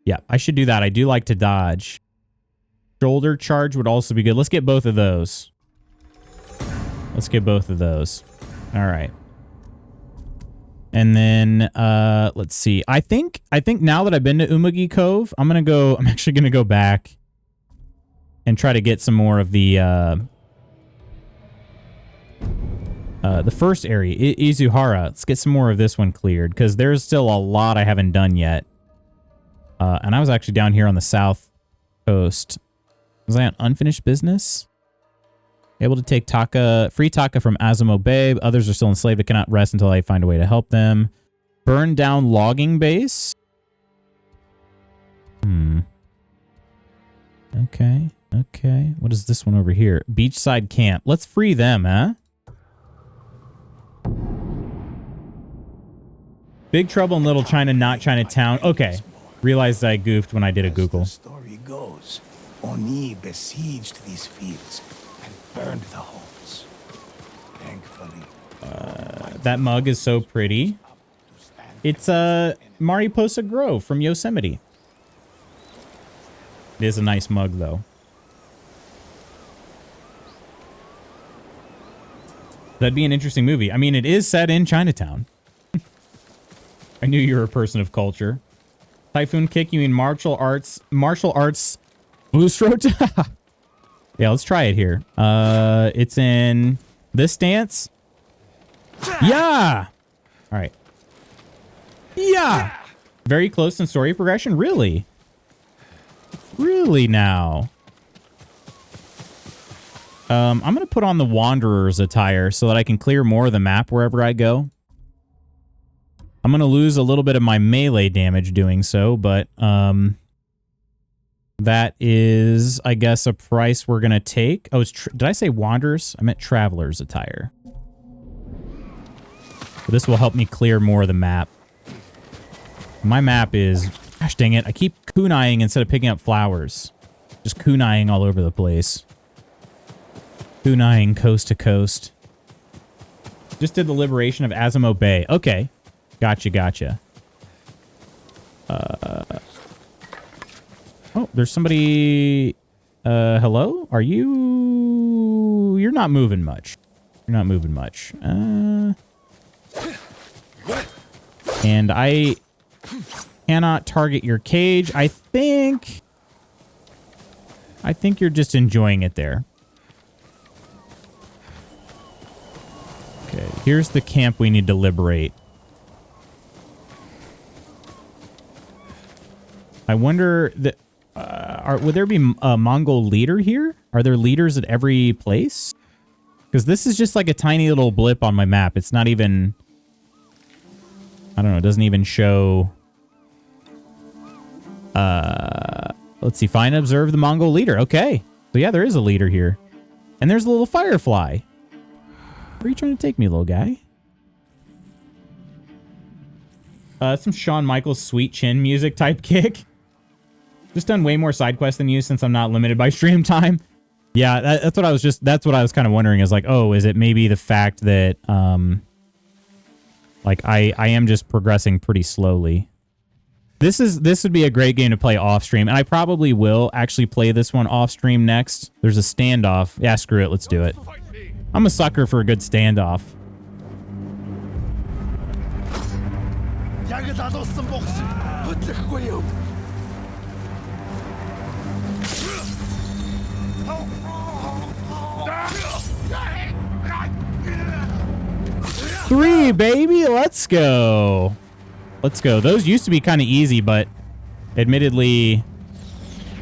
Yeah, I should do that. I do like to dodge. Shoulder charge would also be good. Let's get both of those. Let's get both of those. All right. And then let's see. I think now that I've been to Umugi Cove, I'm actually gonna go back and try to get some more of the first area, Izuhara. Let's get some more of this one cleared, because there's still a lot I haven't done yet. And I was actually down here on the south coast. Was I on unfinished business? Able to take free Taka from Azamo Bay. Others are still enslaved and cannot rest until I find a way to help them. Burn down logging base. Okay. Okay. What is this one over here? Beachside camp. Let's free them, huh? Big Trouble in Little China, not Chinatown. Okay. Realized I goofed when I did a Google.
The story goes, Oni besieged these fields and burned the homes. Thankfully,
that mug is so pretty. It's Mariposa Grove from Yosemite. It is a nice mug, though. That'd be an interesting movie. I mean, it is set in Chinatown. I knew you were a person of culture. Typhoon kick, you mean martial arts blue throat? Yeah, let's try it here. It's in this stance. Yeah. All right. Yeah. Very close in story progression. Really? Really now? I'm going to put on the Wanderer's attire so that I can clear more of the map wherever I go. I'm going to lose a little bit of my melee damage doing so, but that is, I guess, a price we're going to take. Oh, did I say Wanderers? I meant Traveler's attire. This will help me clear more of the map. My map is... Gosh dang it, I keep kunaiing instead of picking up flowers. Just kunaiing all over the place. Kunaiing coast to coast. Just did the liberation of Azamo Bay. Okay. Gotcha, gotcha. Oh, there's somebody... hello? Are you... You're not moving much. You're not moving much. And I cannot target your cage. I think you're just enjoying it there. Okay, here's the camp we need to liberate. I wonder that would there be a Mongol leader here? Are there leaders at every place? Because this is just like a tiny little blip on my map. It's not even... I don't know. It doesn't even show... let's see. Find and observe the Mongol leader. Okay. So yeah, there is a leader here. And there's a little firefly. Where are you trying to take me, little guy? Some Shawn Michaels sweet chin music type kick. Just done way more side quests than you since I'm not limited by stream time. Yeah, that's what I was kind of wondering, is like, oh, is it maybe the fact that like I am just progressing pretty slowly. This would be a great game to play off stream, and I probably will actually play this one off stream next. There's a standoff. Yeah, screw it, let's do it. I'm a sucker for a good standoff. 3, baby. Let's go. Let's go. Those used to be kind of easy, but admittedly...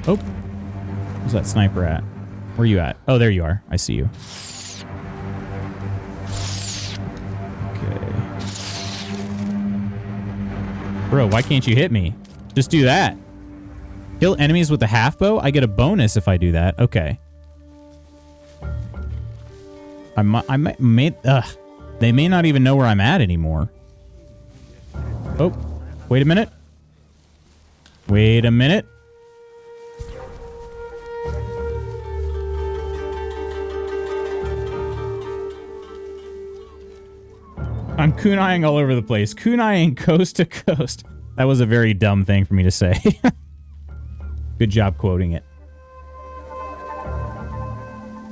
Oh. Where's that sniper at? Where are you at? Oh, there you are. I see you. Okay. Bro, why can't you hit me? Just do that. Kill enemies with a half bow? I get a bonus if I do that. Okay. I may... Ugh. They may not even know where I'm at anymore. Oh. Wait a minute. Wait a minute. I'm kunaiing all over the place. Kunaiing coast to coast. That was a very dumb thing for me to say. Good job quoting it.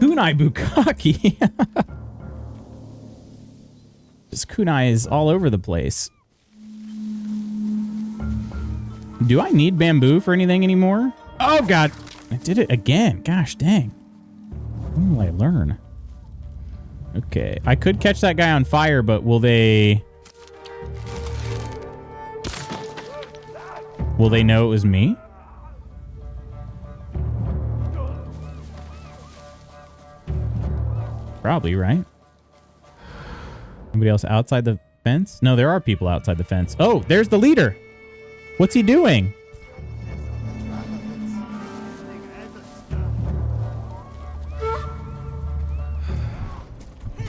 Kunai Bukaki. Just kunai is all over the place. Do I need bamboo for anything anymore? Oh, God. I did it again. Gosh, dang. When will I learn? Okay. I could catch that guy on fire, but will they... Will they know it was me? Probably, right? Anybody else outside the fence? No, there are people outside the fence. Oh, there's the leader. What's he doing?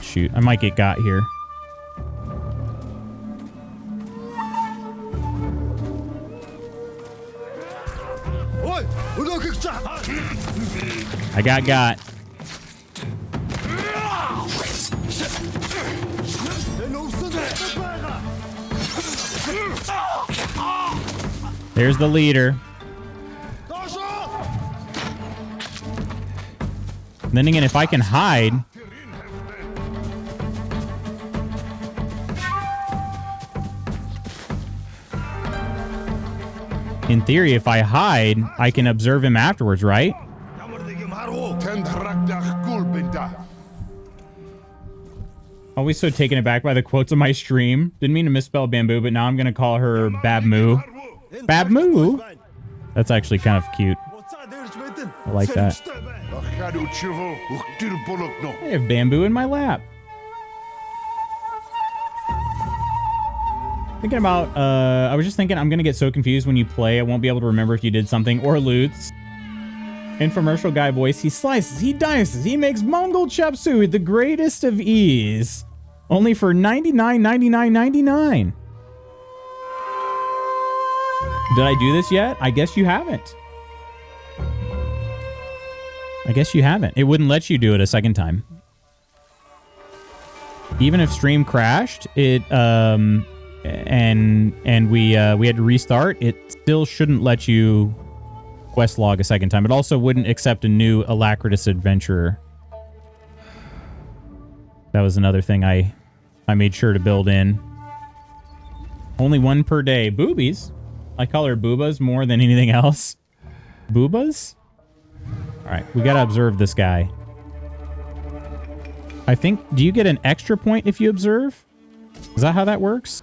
Shoot, I might get got here. I got. There's the leader. Then again, if I can hide... In theory, if I hide, I can observe him afterwards, right? Always so taken aback by the quotes on my stream. Didn't mean to misspell bamboo, but now I'm going to call her Babmoo. Babmoo? That's actually kind of cute. I like that. I have bamboo in my lap. Thinking about, I was just thinking I'm going to get so confused when you play. I won't be able to remember if you did something or loots. Infomercial guy voice. He slices, he dices, he makes Mongol chop suey with the greatest of ease. Only for $99.99.99. Did I do this yet? I guess you haven't. I guess you haven't. It wouldn't let you do it a second time. Even if stream crashed, it and we had to restart, it still shouldn't let you quest log a second time. It also wouldn't accept a new Alacritous adventurer. That was another thing I made sure to build in. Only one per day. Boobies. I call her boobas more than anything else. Boobas? All right, we got to observe this guy. I think, do you get an extra point if you observe? Is that how that works?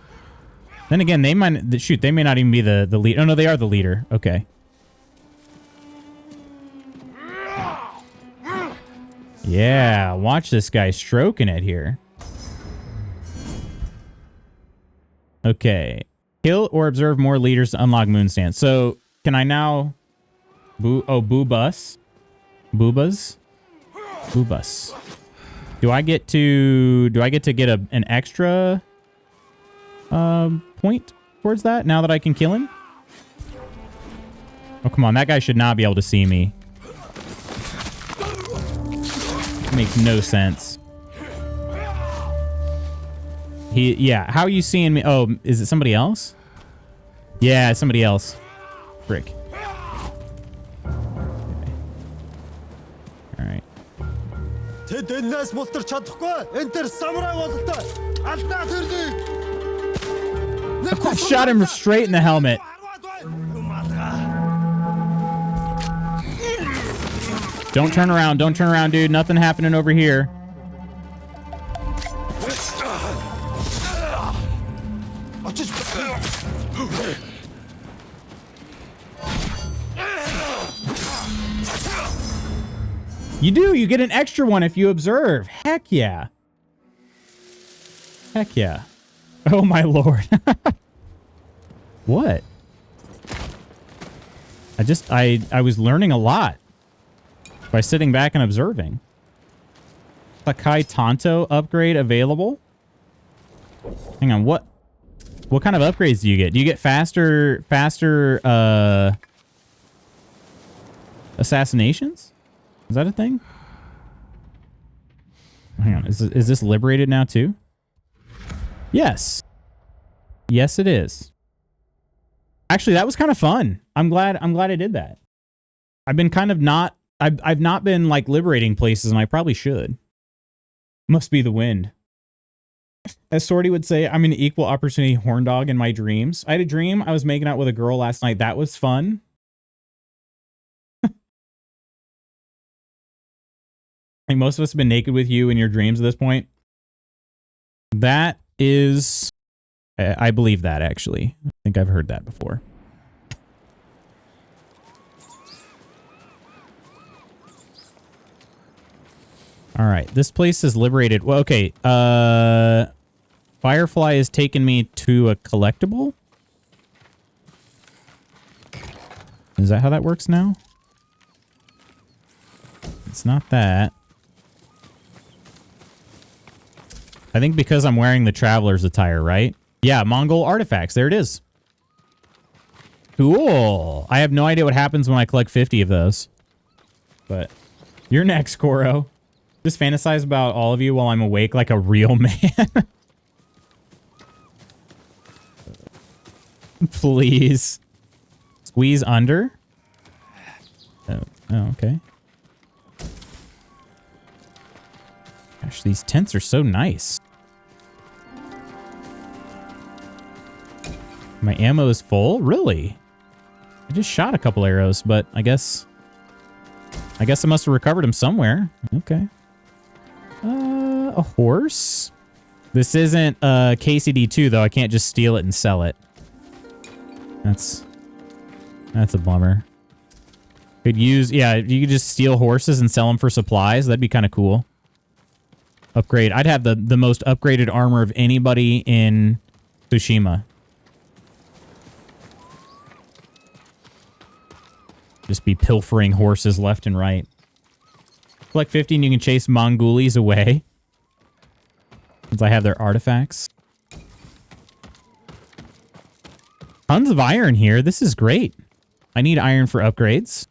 Then again, they might, shoot, they may not even be the lead. Oh, no, they are the leader. Okay. Yeah, watch this guy stroking it here. Okay. Kill or observe more leaders to unlock Moonstance. So, can I now... Boobas. Boobas? Boobas. Do I get to get an extra point towards that now that I can kill him? Oh, come on. That guy should not be able to see me. Makes no sense. Yeah, how are you seeing me? Oh, is it somebody else? Yeah, it's somebody else. Frick. All right. I shot him straight in the helmet. Don't turn around. Don't turn around, dude. Nothing happening over here. You do. You get an extra one if you observe. Heck yeah. Heck yeah. Oh, my lord. What? I was learning a lot by sitting back and observing. Sakai Tonto upgrade available? Hang on, what kind of upgrades do you get? Do you get faster assassinations? Is that a thing? Hang on, is this liberated now too? Yes. Yes, it is. Actually, that was kind of fun. I'm glad I did that. I've been kind of not I've not been like liberating places, and I probably should. Must be the wind. As Sorty would say, I'm an equal opportunity horn dog in my dreams. I had a dream I was making out with a girl last night. That was fun. Like most of us have been naked with you in your dreams at this point. That is... I believe that, actually. I think I've heard that before. All right, this place is liberated. Well, okay. Firefly has taken me to a collectible. Is that how that works now? It's not that. I think because I'm wearing the Traveler's attire, right? Yeah, Mongol artifacts. There it is. Cool. I have no idea what happens when I collect 50 of those. But you're next, Koro. Just fantasize about all of you while I'm awake like a real man. Please. Squeeze under? Oh, okay. Gosh, these tents are so nice. My ammo is full? Really? I just shot a couple arrows, but I guess I must have recovered them somewhere. Okay. A horse? This isn't KCD2 though. I can't just steal it and sell it. That's a bummer. Could use, yeah, you could just steal horses and sell them for supplies. That'd be kind of cool. Upgrade. I'd have the most upgraded armor of anybody in Tsushima. Just be pilfering horses left and right. Collect 50 and you can chase Mongoolies away. Since I have their artifacts. Tons of iron here. This is great. I need iron for upgrades.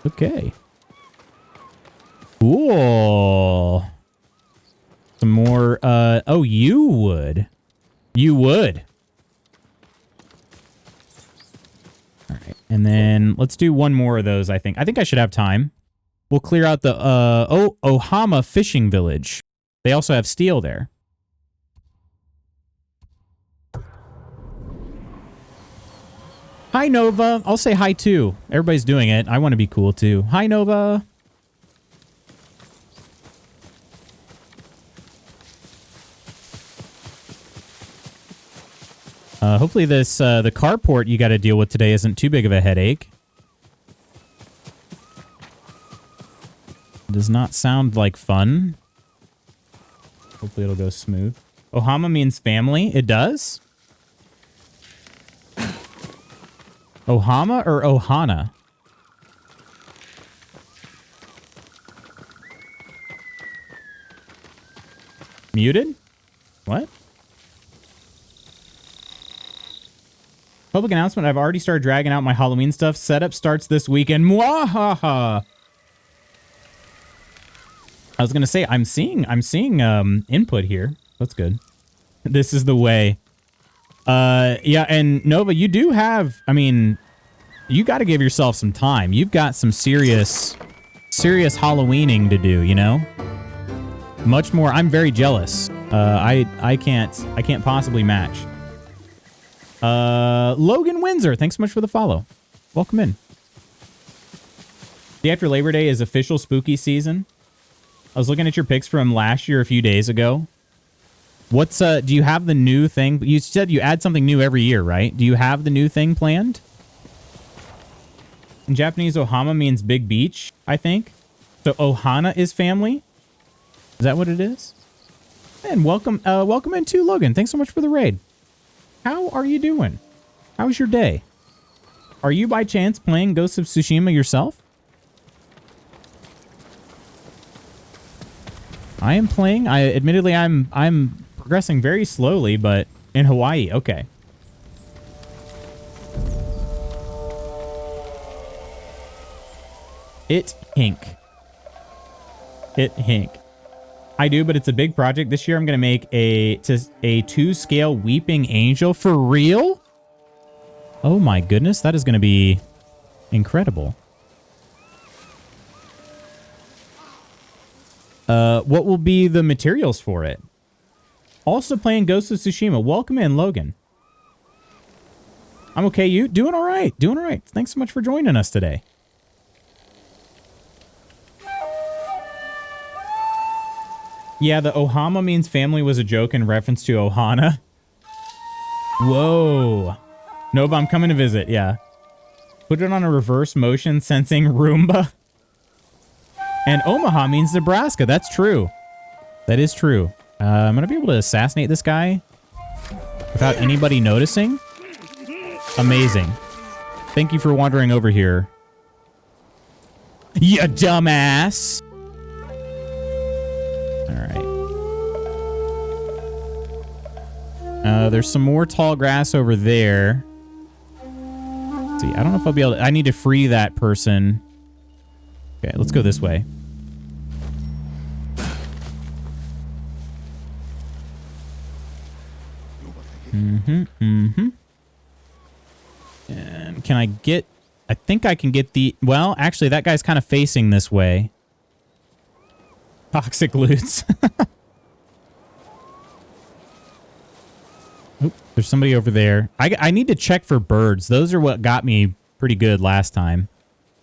Okay. Cool. Some more, oh, you would. You would. All right. And then let's do one more of those, I think. I think I should have time. We'll clear out the, Ohama Fishing Village. They also have steel there. Hi, Nova. I'll say hi, too. Everybody's doing it. I want to be cool, too. Hi, Nova. Hopefully this, the carport you got to deal with today isn't too big of a headache. Does not sound like fun. Hopefully it'll go smooth. Ohama means family. It does? Ohama or Ohana? Muted? What? Public announcement, I've already started dragging out my Halloween stuff. Setup starts this weekend. Mwahaha! I was gonna say, I'm seeing input here. That's good. This is the way. Yeah, and Nova, you do have, I mean, you got to give yourself some time. You've got some serious Halloweening to do, you know? Much more. I'm very jealous. I can't possibly match. Logan Windsor, thanks so much for the follow. Welcome in. The after Labor Day is official spooky season. I was looking at your pics from last year a few days ago. What's do you have the new thing? You said you add something new every year, right? Do you have the new thing planned? In Japanese, Ohama means big beach, I think. So Ohana is family. Is that what it is? And welcome in too, Logan. Thanks so much for the raid. How are you doing? How's your day? Are you by chance playing Ghost of Tsushima yourself? I am playing. Admittedly I'm progressing very slowly, but in Hawaii, okay. It hink. I do, but it's a big project. This year I'm going to make a 2-scale Weeping Angel. For real? Oh my goodness, that is going to be incredible. What will be the materials for it? Also playing Ghost of Tsushima. Welcome in, Logan. I'm okay. You doing all right? Doing all right. Thanks so much for joining us today. Yeah, the Ohama means family was a joke in reference to Ohana. Whoa. Nova, I'm coming to visit. Yeah. Put it on a reverse motion sensing Roomba. And Omaha means Nebraska. That's true. That is true. I'm going to be able to assassinate this guy without anybody noticing. Amazing. Thank you for wandering over here. You dumbass. All right. There's some more tall grass over there. Let's see, I don't know if I'll be able to... I need to free that person. Okay, let's go this way. And can I get... I think I can get the... Well, actually, that guy's kind of facing this way. Toxic loots. Oop, there's somebody over there. I need to check for birds. Those are what got me pretty good last time.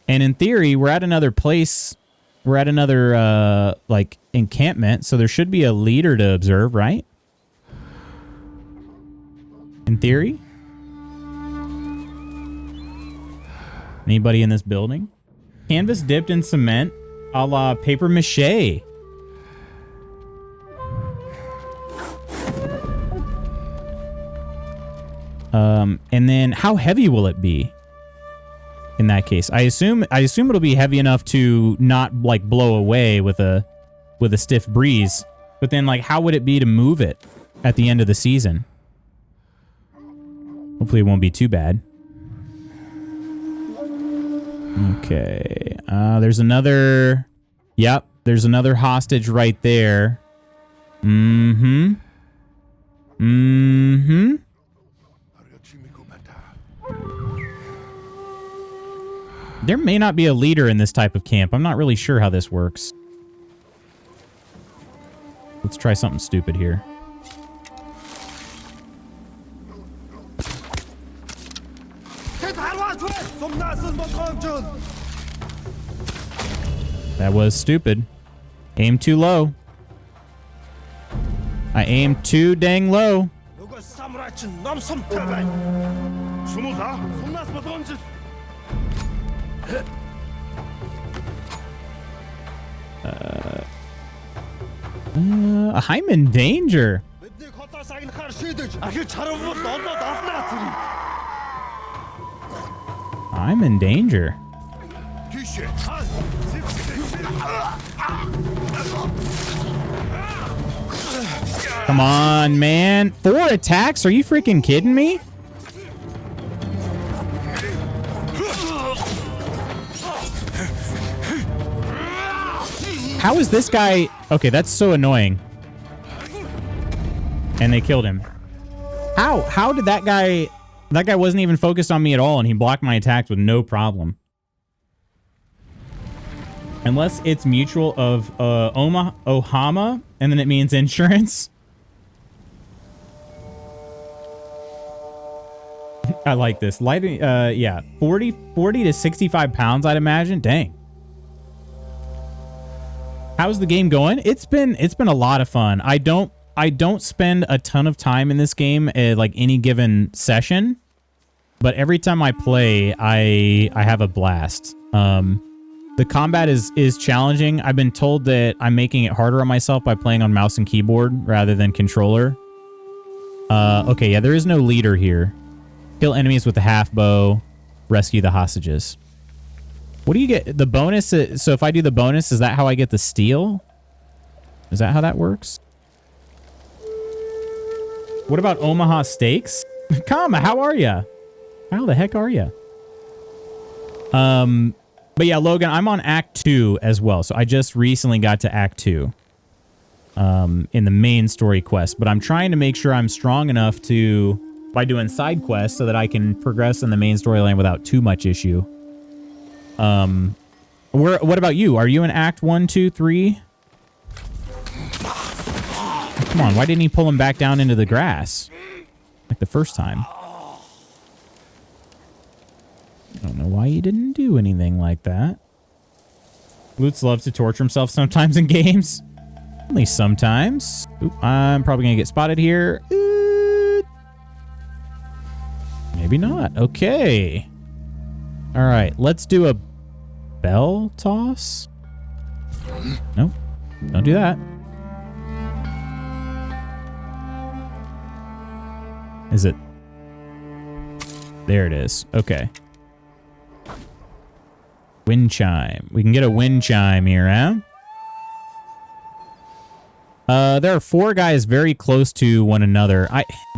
And in theory, we're at another place. We're at another, like, encampment. So there should be a leader to observe, right? In theory. Anybody in this building? Canvas dipped in cement a la paper mache. And then how heavy will it be? In that case, I assume it'll be heavy enough to not like blow away with a stiff breeze. But then like how would it be to move it at the end of the season? Hopefully it won't be too bad. Okay. There's another... Yep, there's another hostage right there. Mm-hmm. Mm-hmm. There may not be a leader in this type of camp. I'm not really sure how this works. Let's try something stupid here. That was stupid. Aim too low. I aimed too dang low. I'm in danger. I'm in danger. Come on, man. 4 attacks? Are you freaking kidding me? How is this guy... Okay, that's so annoying. And they killed him. How? How did that guy... That guy wasn't even focused on me at all, and he blocked my attacks with no problem. Unless it's mutual of Ohama, and then it means insurance. I like this. Lighting, yeah, 40 to 65 pounds, I'd imagine. Dang. How's the game going? It's been a lot of fun. I don't spend a ton of time in this game at like any given session. but every time I play, I have a blast. The combat is challenging. I've been told that I'm making it harder on myself by playing on mouse and keyboard rather than controller. Okay, yeah, there is no leader here. Kill enemies with a half bow. Rescue the hostages. What do you get? The bonus? So if I do the bonus, is that how I get the steal? Is that how that works? What about Omaha Steaks? Kama, how are ya? How the heck are ya? But yeah, Logan, I'm on Act 2 as well. So I just recently got to Act 2 in the main story quest. But I'm trying to make sure I'm strong enough to, by doing side quests, so that I can progress in the main storyline without too much issue. What about you? Are you in Act 1, 2, 3? Come on, why didn't he pull him back down into the grass? Like the first time. I don't know why he didn't do anything like that. Lutz loves to torture himself sometimes in games. Only sometimes. Oop, I'm probably going to get spotted here. Maybe not. Okay. All right, let's do a bell toss. Nope, don't do that. Is it? There it is. Okay. Wind chime. We can get a wind chime here, huh? There are 4 guys very close to one another.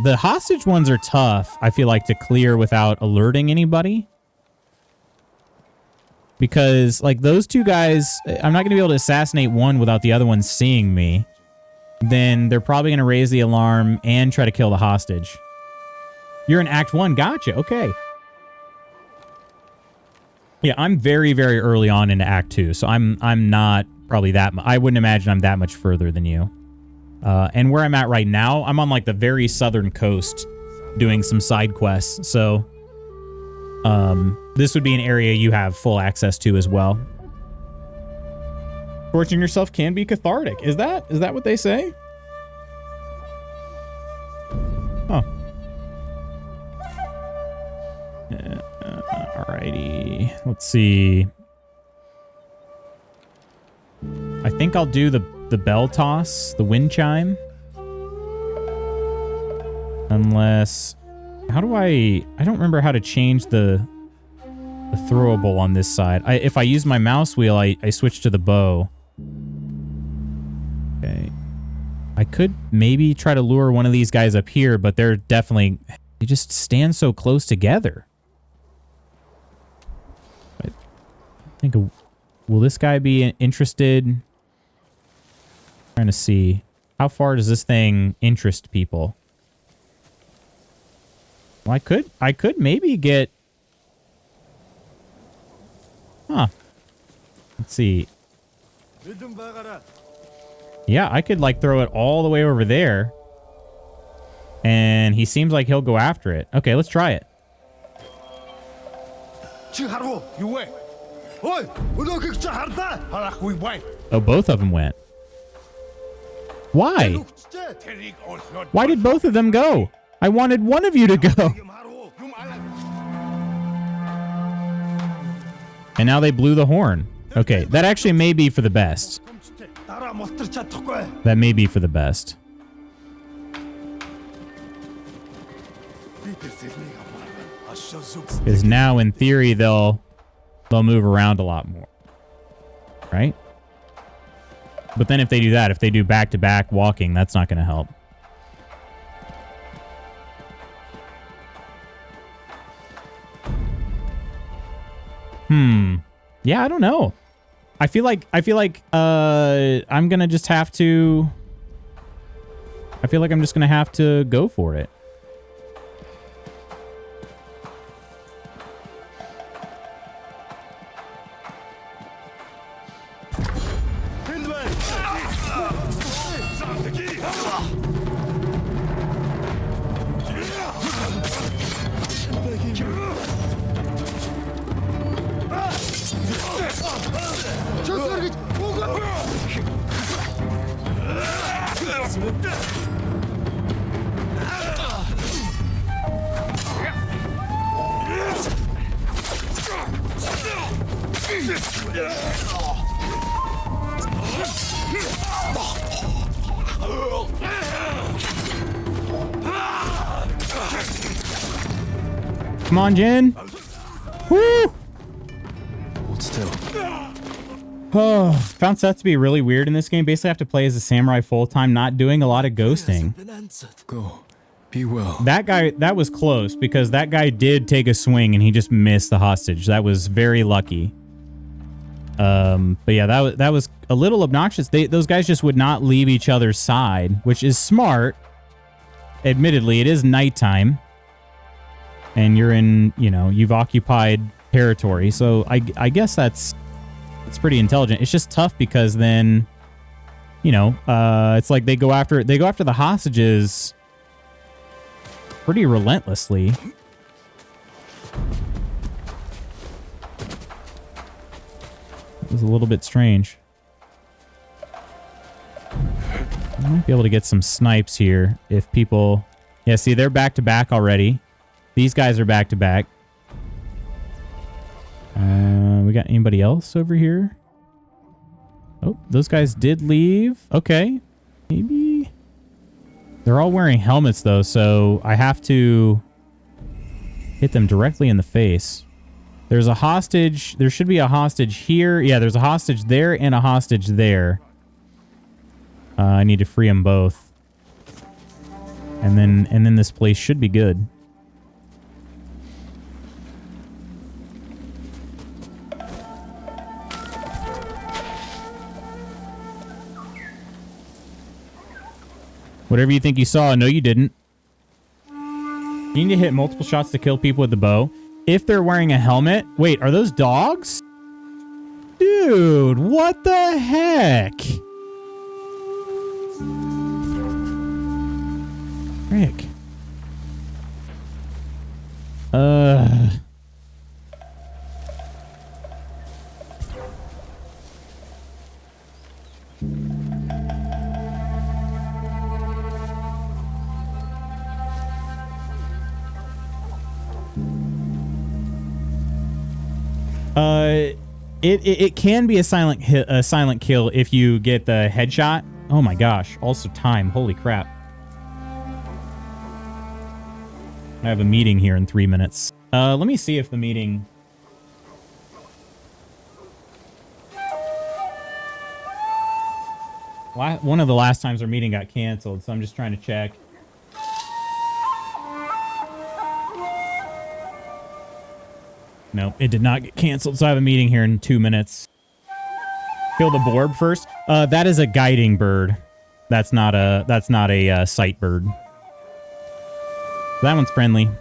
The hostage ones are tough, I feel like, to clear without alerting anybody. Because, like, those 2 guys, I'm not going to be able to assassinate one without the other one seeing me. Then they're probably going to raise the alarm and try to kill the hostage. You're in Act 1. Gotcha. Okay. Yeah, I'm very, very early on into Act 2, so I'm not probably that... I wouldn't imagine I'm that much further than you. And where I'm at right now, I'm on, like, the very southern coast doing some side quests, so... this would be an area you have full access to as well. Torturing yourself can be cathartic. Is that what they say? Huh. Alrighty. Let's see. I think I'll do the bell toss, the wind chime. Unless... How do I don't remember how to change the throwable on this side. If I use my mouse wheel, I switch to the bow. Okay. I could maybe try to lure one of these guys up here, but they're definitely... They just stand so close together. I think... Will this guy be interested? Trying to see. How far does this thing interest people? Well, I could maybe get... Huh. Let's see. Yeah, I could like throw it all the way over there. And he seems like he'll go after it. Okay, let's try it. Oh, both of them went. Why? Why did both of them go? I wanted one of you to go. And now they blew the horn. Okay, that actually may be for the best. That may be for the best. Because now, in theory, they'll move around a lot more. Right? But then if they do that, if they do back-to-back walking, that's not going to help. Yeah, I don't know. I feel like I'm gonna just have to... I feel like I'm just gonna have to go for it. Come on, Jin. Woo!
Hold still.
Oh, found Seth to be really weird in this game. Basically, I have to play as a samurai full time, not doing a lot of ghosting.
Go. Be well.
That guy, that was close because that guy did take a swing and he just missed the hostage. That was very lucky. But yeah, that was a little obnoxious. Those guys just would not leave each other's side, which is smart. Admittedly, it is nighttime. And you're in, you know, you've occupied territory. So I guess that's pretty intelligent. It's just tough because then, you know, it's like they go after the hostages pretty relentlessly. It was a little bit strange. I might be able to get some snipes here if people... Yeah, see, they're back to back already. These guys are back to back. We got anybody else over here? Oh, those guys did leave. Okay. Maybe. They're all wearing helmets, though, so I have to hit them directly in the face. There's a hostage. There should be a hostage here. Yeah, there's a hostage there and a hostage there. I need to free them both. And then this place should be good. Whatever you think you saw, no, you didn't. You need to hit multiple shots to kill people with the bow. If they're wearing a helmet... Wait, are those dogs? Dude, what the heck? Frick. It can be a silent kill if you get the headshot. Oh my gosh. Also time. Holy crap. I have a meeting here in 3 minutes. Let me see if the meeting... One of the last times our meeting got canceled, so I'm just trying to check. No, it did not get canceled, so I have a meeting here in 2 minutes. Kill the borb first. That is a guiding bird. That's not a sight bird. That one's friendly.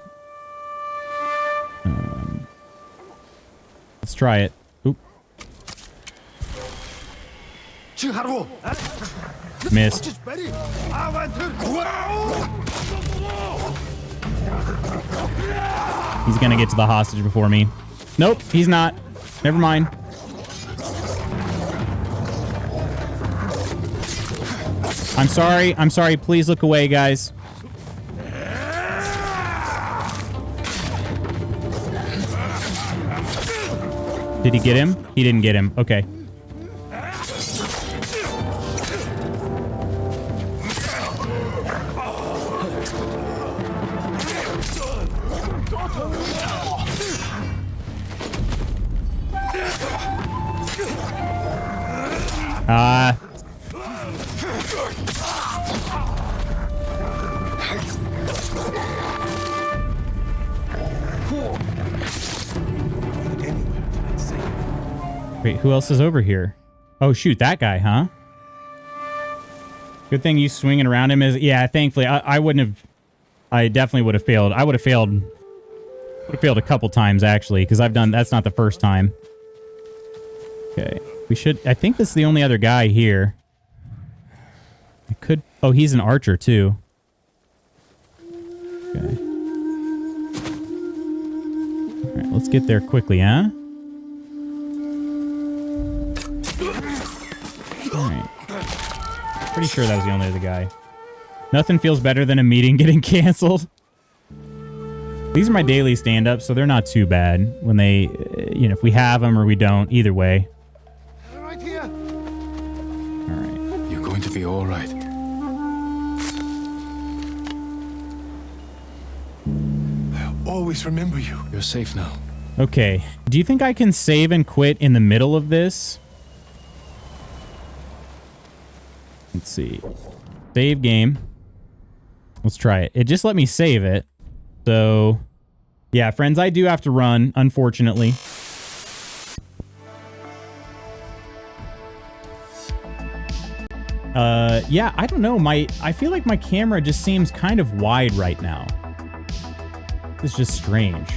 Let's try it. Oop. Missed. He's gonna get to the hostage before me. Nope, he's not. Never mind. I'm sorry. I'm sorry. Please look away, guys. Did he get him? He didn't get him. Okay. Wait, who else is over here? Oh, shoot, that guy, huh? Good thing you swinging around him is... Yeah, thankfully, I wouldn't have... I definitely would have failed. I would have failed... Would have failed a couple times, actually, because I've done... That's not the first time. Okay. We should... I think this is the only other guy here. I could... Oh, he's an archer, too. Okay. Alright, let's get there quickly, huh? Alright. Pretty sure that was the only other guy. Nothing feels better than a meeting getting canceled. These are my daily stand-ups, so they're not too bad when they, you know, if we have them or we don't, either way.
Right here.
All right.
You're going to be all right.
I'll always remember you.
You're safe now.
Okay. Do you think I can save and quit in the middle of this? Let's see. Save game. Let's try it. It just let me save it. So, yeah, friends, I do have to run, unfortunately. Yeah, I don't know. I feel like my camera just seems kind of wide right now. It's just strange.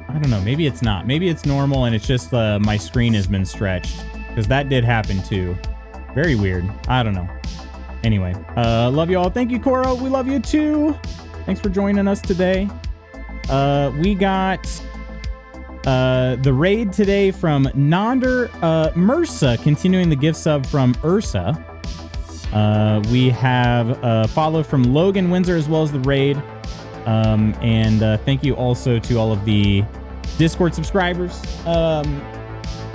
I don't know. Maybe it's not. Maybe it's normal and it's just my screen has been stretched. Because that did happen too. Very weird. I don't know. Anyway, love you all. Thank you, Coro. We love you too. Thanks for joining us today. We got the raid today from Nonder Mursa, continuing the gift sub from Ursa. We have a follow from Logan Windsor as well as the raid. And thank you also to all of the Discord subscribers.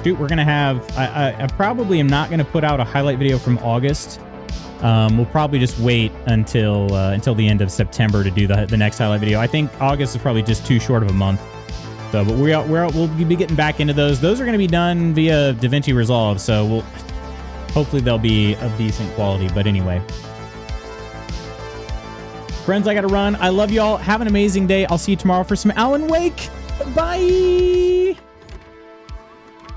Shoot, we're gonna have. I probably am not gonna put out a highlight video from August. We'll probably just wait until the end of September to do the next highlight video. I think August is probably just too short of a month. So, but we'll be getting back into those. Those are gonna be done via DaVinci Resolve. So hopefully they'll be of decent quality. But anyway. Friends, I gotta run. I love y'all. Have an amazing day. I'll see you tomorrow for some Alan Wake. Bye.